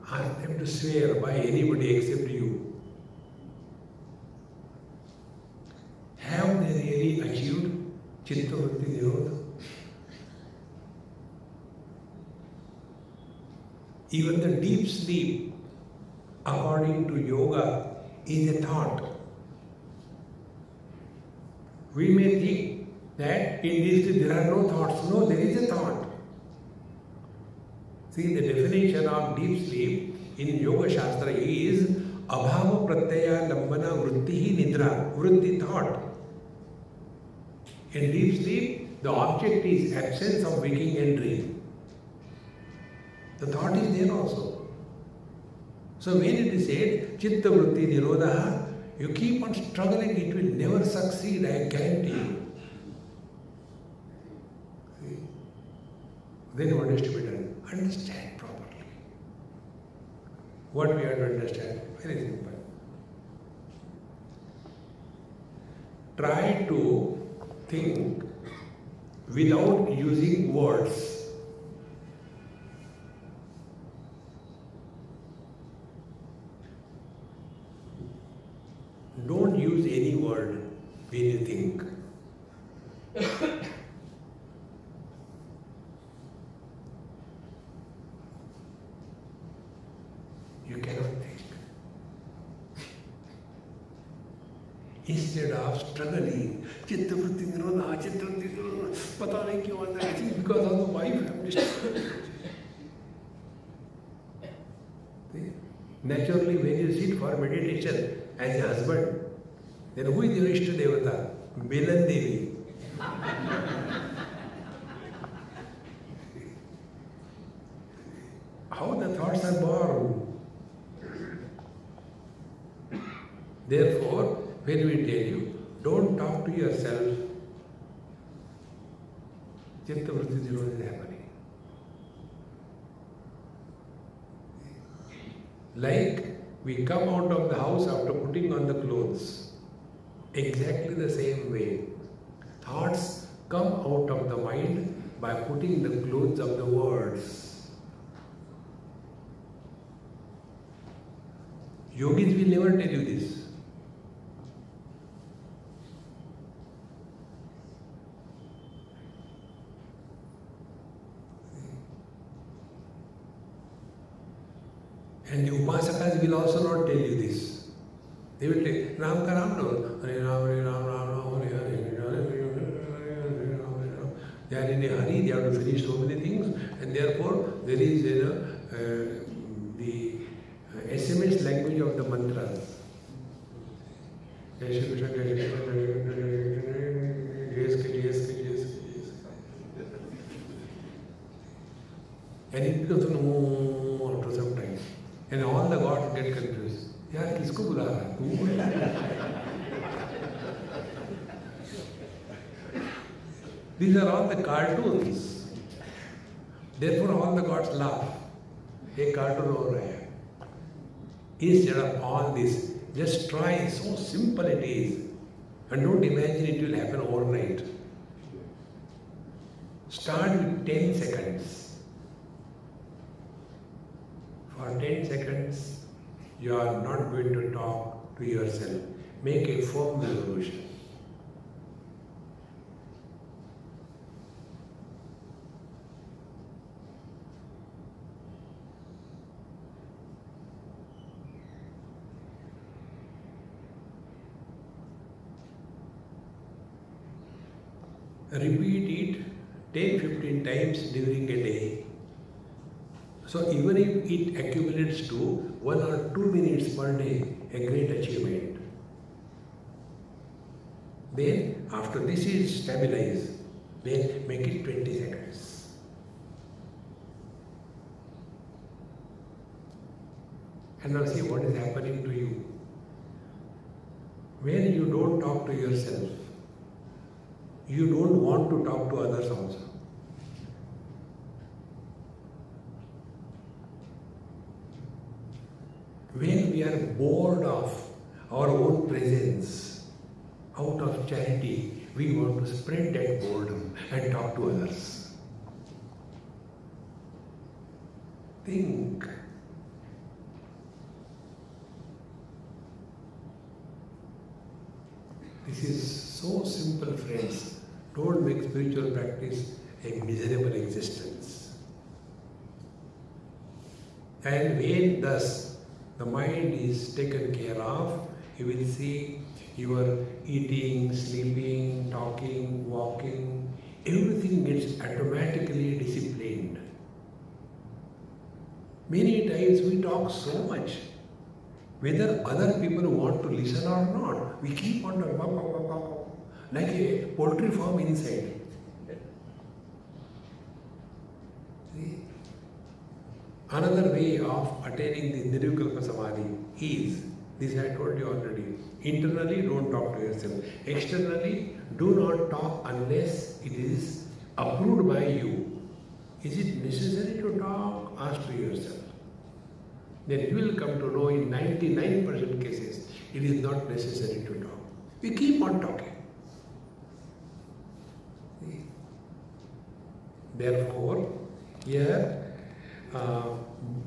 ask them to swear by anybody except you. Have they really achieved chitta vritti nirodha? Even the deep sleep, according to yoga, is a thought. We may think that in this sleep there are no thoughts. No, there is a thought. See, the definition of deep sleep in Yoga Shastra is abhava pratyaya lambana vrittihi nidra, vritti thought. In deep sleep, the object is absence of waking and dream. The thought is there also. So when it is said, chitta vritti nirodha, you keep on struggling, it will never succeed, I guarantee you. See? Then what is to be done? Understand properly. What we have to understand? Very simple. Try to think without using words. Don't use any word when you think. You cannot think. Instead of struggling, chitta vritti nirodha, chitta vritti nirodha, pata nahi kyun aata hai, I think because of the wife I'm disturbed. Naturally, when you sit for meditation as a husband, then who is your Ishta Devata? Belan Devi. How the thoughts are born. Therefore, when we tell you, don't talk to yourself, chitta vritti nirodha is happening. Like we come out of the house after putting on the clothes. Exactly the same way. Thoughts come out of the mind by putting the clothes of the words. Yogis will never tell you this. And the Upasakas will also not tell you this. They will tell you, Ram ka Ram no, Hare Ram, Hare Ram, Ram Ram, Hare Hare, Hare Ram, Hare Ram. They are in a hurry, they have to finish so many things, and therefore there is the SMS language of the mantras. And it becomes after some time. And all the gods get confused. यार किसको बुला रहा है? तू बुला रहा है? These are all the cartoons. Therefore all the gods laugh. एक cartoon हो रहा है. Instead of all this, just try. So simple it is. And don't imagine it will happen overnight. Start with 10 seconds. For 10 seconds, you are not going to talk to yourself. Make a firm resolution. repeat it 10-15 times during a day. So even if it accumulates to 1 or 2 minutes per day, a great achievement. Then after this is stabilized, then make it 20 seconds. And now see what is happening to you. When you don't talk to yourself, you don't want to talk to others also. When we are bored of our own presence, out of charity, we want to spread that boredom and talk to others. Think. This is so simple, friends. Don't make spiritual practice a miserable existence. And when thus the mind is taken care of, you will see your eating, sleeping, talking, walking, everything gets automatically disciplined. Many times we talk so much, whether other people want to listen or not, we keep on talking like a poultry farm inside. See? Another way of attaining the Nirvikalpa Samadhi is, this I told you already, internally don't talk to yourself. Externally, do not talk unless it is approved by you. Is it necessary to talk? Ask to yourself. Then you will come to know in 99% cases, it is not necessary to talk. We keep on talking. See? Therefore, here,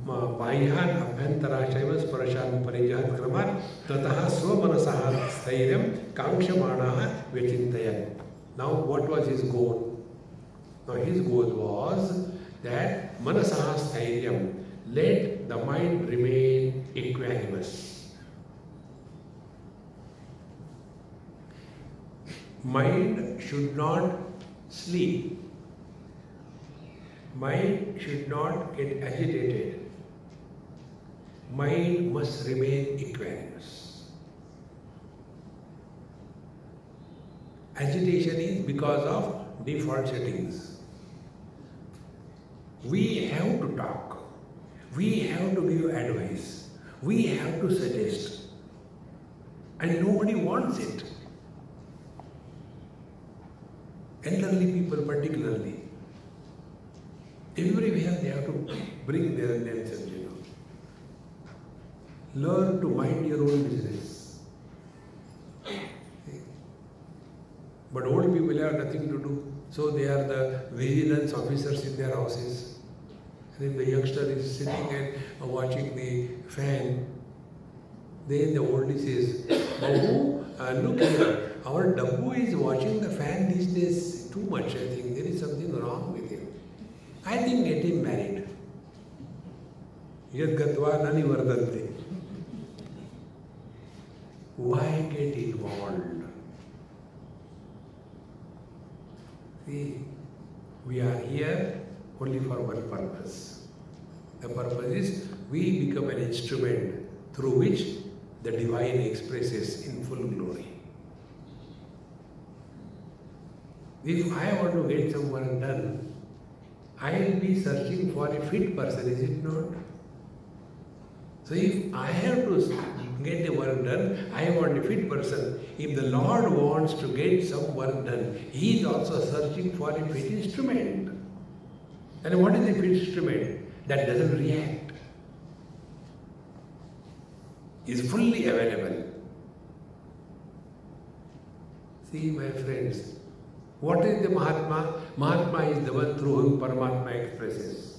बाह्यान अभ्यंतराशैव स्पर्शान् परिजहात् क्रमात् ततः स्वमनसः स्थैर्यं कांक्षमाणः व्यचिन्तयन्. Now what was his goal? Now his goal was that manasah स्थैर्यं, let the mind remain equanimous. Mind should not sleep. Mind should not get agitated. Mind must remain equanimous. Agitation is because of default settings. We have to talk. We have to give advice. We have to suggest. And nobody wants it. Elderly people particularly. Everywhere they have to bring their themselves, Learn to mind your own business. But old people have nothing to do. So they are the vigilance officers in their houses. And if the youngster is sitting and watching the fan, then the oldie says, Babu, look here, our Dabbu is watching the fan these days too much. I think there is something wrong with him. I think get him married. Yad gatva nani vardante. Why get involved? See, we are here only for one purpose. The purpose is we become an instrument through which the divine expresses in full glory. If I want to get some work done, I will be searching for a fit person, is it not? So if I have to get the work done, I want a fit person. If the Lord wants to get some work done, He is also searching for a fit instrument. And what is a fit instrument? That doesn't react. Is fully available. See, my friends, what is the Mahatma? Mahatma is the one through whom Paramatma expresses.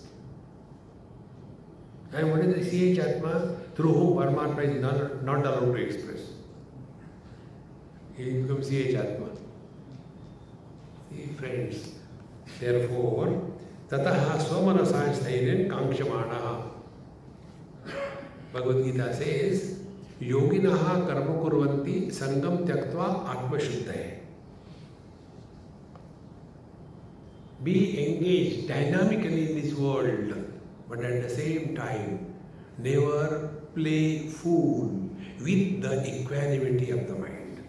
And what is the CH Atma? Through whom Paramatma is not allowed to express. He becomes CH Atma. See, friends, therefore, Tataha Swamanasa Sthairyan Kangshamanaha. Bhagavad Gita says, Yoginaha karma kurvanti sangam tyaktva atma shuddhaye. be engaged dynamically in this world, but at the same time, never play fool with the equanimity of the mind.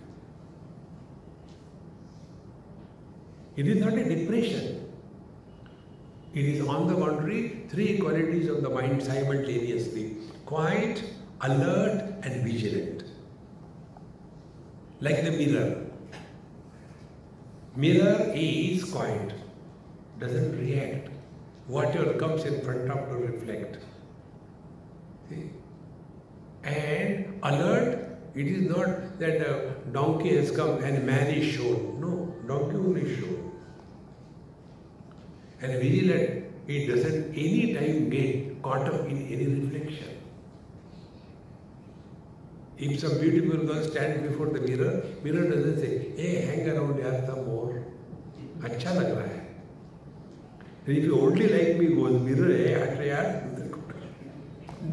It is not a depression. It is on the contrary, three qualities of the mind simultaneously: quiet, alert and vigilant. Like the mirror. Mirror is quiet, doesn't react. Whatever comes in front of to reflect. See? And alert, it is not that a donkey has come and man is shown. No, donkey only is shown. And vigilant, it doesn't any time get caught up in any reflection. If some beautiful girl stands before the mirror, mirror doesn't say, hey, hang around yaar some more. Acha lag raha hai. And if you only like me, goes mirror, hey, hat yaar.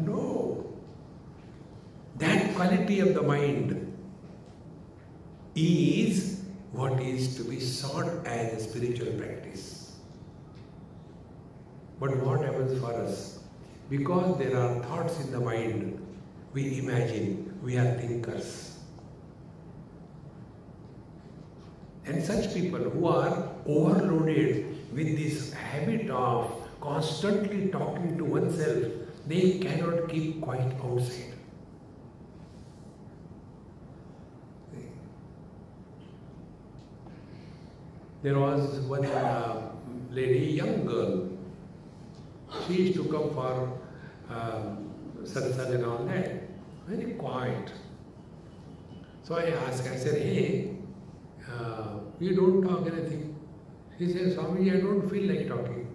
No. That quality of the mind is what is to be sought as a spiritual practice. But what happens for us? Because there are thoughts in the mind, we imagine, we are thinkers. And such people who are overloaded with this habit of constantly talking to oneself, they cannot keep quiet outside. There was one lady, young girl. She used to come for satsang and all that. Very quiet. So I asked, I said, hey, you don't talk anything. She said, Swami, I don't feel like talking.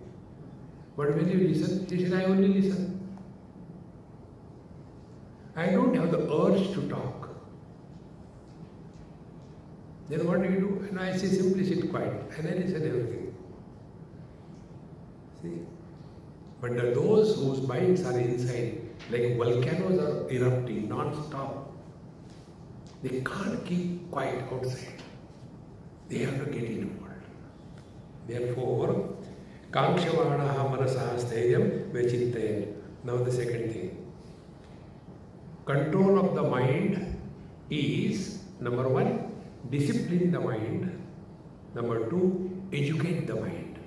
But when you listen, she said, I only listen. I don't have the urge to talk. Then what do you do? And I say, simply sit quiet. And I listen everything. See? But those whose minds are inside, like volcanoes are erupting non-stop, they can't keep quiet outside. They have to get involved. Therefore, Kangshavanaha manasaha stairyam vechintayam. Now the second thing. Control of the mind is, number one, discipline the mind. Number two, educate the mind.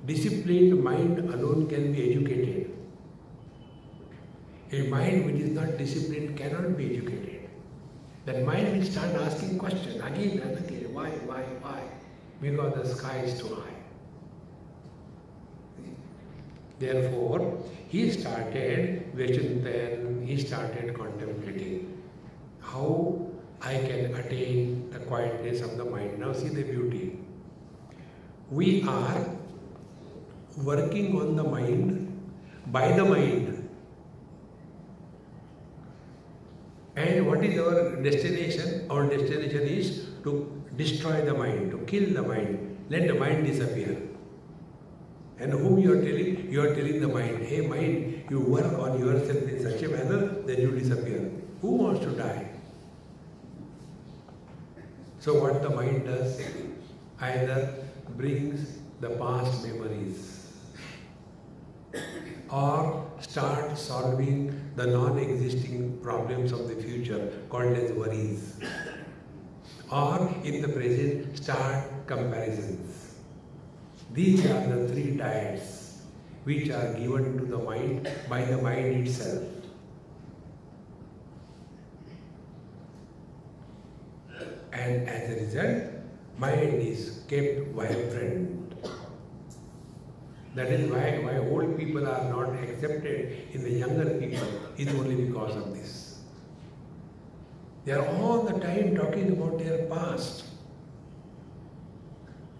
Disciplined mind alone can be educated. A mind which is not disciplined cannot be educated. That mind will start asking questions again and again. Why? Because the sky is too high. Therefore, he started Vechintan, he started contemplating how I can attain the quietness of the mind. Now see the beauty. We are working on the mind, by the mind. And what is our destination? Our destination is to destroy the mind, to kill the mind, let the mind disappear. And whom you are telling? You are telling the mind, hey mind, you work on yourself in such a manner that you disappear. Who wants to die? So what the mind does? Either brings the past memories or start solving the non-existing problems of the future called as worries, or in the present start comparisons. These are the three diets which are given to the mind by the mind itself. And as a result, mind is kept vibrant. That is why old people are not accepted in the younger people, is only because of this. They are all the time talking about their past.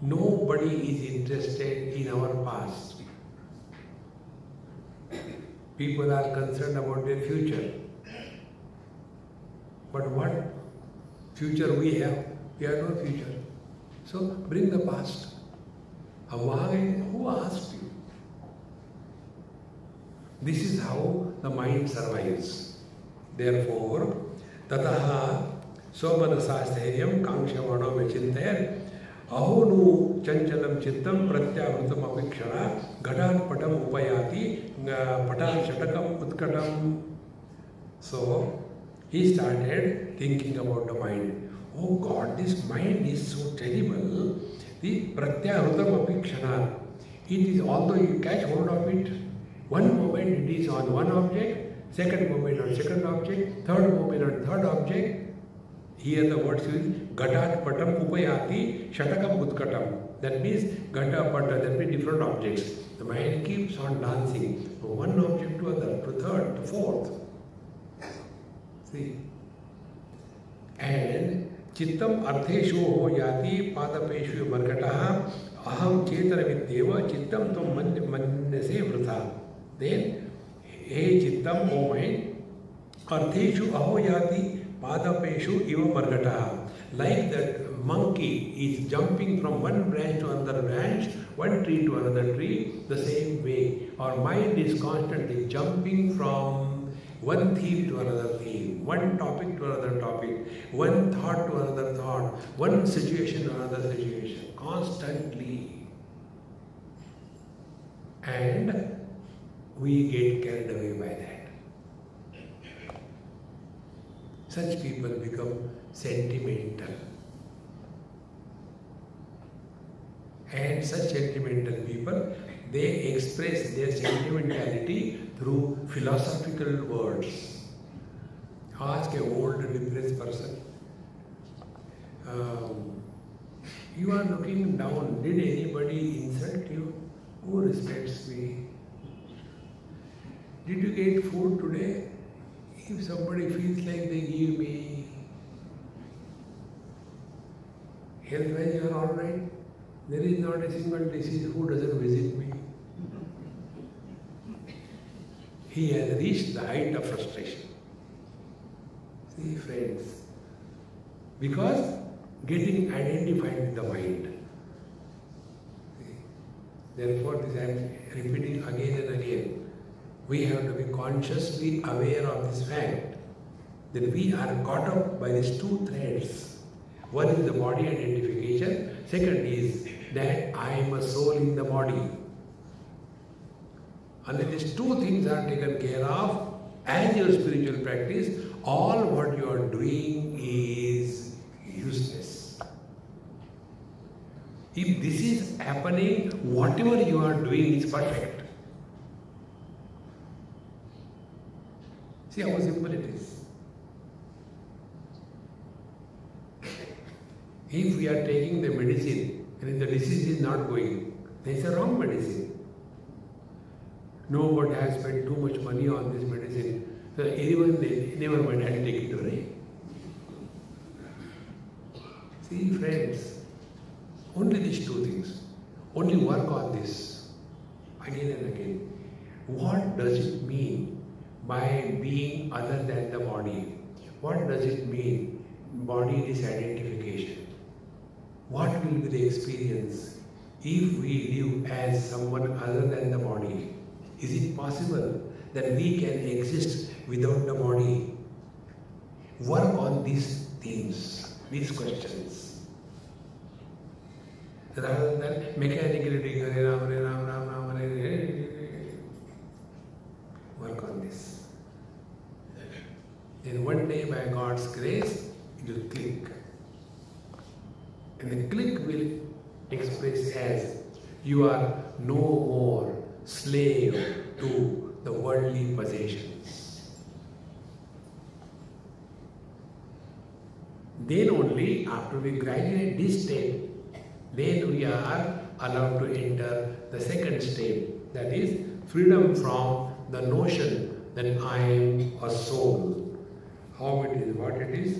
Nobody is interested in our past. People are concerned about their future. But what future we have? We have no future. So bring the past. Who asked you? This is how the mind survives. Therefore, tataha somanasastairyam kangshavano vechintayam अहो नु चंचलम चित्तम प्रत्यावृतम अपेक्षणा घटान पटम उपयाति पटान षटकम उत्कटम. So he started thinking about the mind. Oh God, this mind is so terrible. The pratyahrutam apikshana. It is, although you catch hold of it, one moment it is on one object, second moment on second object, third moment on third object. Here the words is ghatat patam upayati shatakam utkatam. That means gata pata, that means different objects. The mind keeps on dancing from one object to other, to third, to fourth. See? And चित्तम अर्थेषु हो याति पादपेषु मर्कटः अहम चेतनमित्येव चित्तम तो मन्यसे वृथा. Then हे चित्तम, O mind, अर्थेषु अहो याति पादपेषु इव मर्कटः. Like that monkey is jumping from one branch to another branch, one tree to another tree, the same way our mind is constantly jumping from one theme to another theme, one topic to another topic, one thought to another thought, one situation to another situation, constantly. And we get carried away by that. Such people become sentimental. And such sentimental people, they express their sentimentality through philosophical words. Ask a old depressed person, you are looking down, did anybody insult you? Who respects me? Did you get food today? If somebody feels like they give me. Health-wise you are alright? There is not a single disease who doesn't visit me. He has reached the height of frustration. See, friends, because getting identified with the mind. See? Therefore, this I am repeating again and again. We have to be consciously aware of this fact that we are caught up by these two threads. One is the body identification, second is that I am a soul in the body. Unless these two things are taken care of, as your spiritual practice, all what you are doing is useless. If this is happening, whatever you are doing is perfect. See how simple it is. If we are taking the medicine and the disease is not going, then it's a wrong medicine. Nobody has spent too much money on this medicine. So anyone, never mind, I'll take it away. See, friends, only these two things. Only work on this again and again. What does it mean by being other than the body? What does it mean? Body disidentification. What will be the experience if we live as someone other than the body? Is it possible that we can exist without the body? Work on these themes, these questions. Rather than mechanically work on this. Then one day by God's grace, it will click. And the click will express as you are no more slave to the worldly possessions. Then only after we graduate this step, then we are allowed to enter the second step, that is freedom from the notion that I am a soul. How it is, what it is,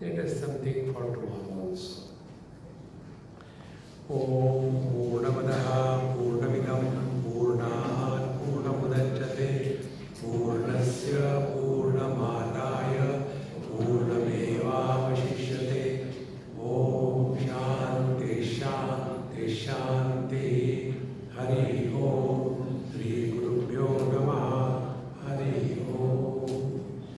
let us something for tomorrow also. Om Purnamadaha Purnamidam Purnam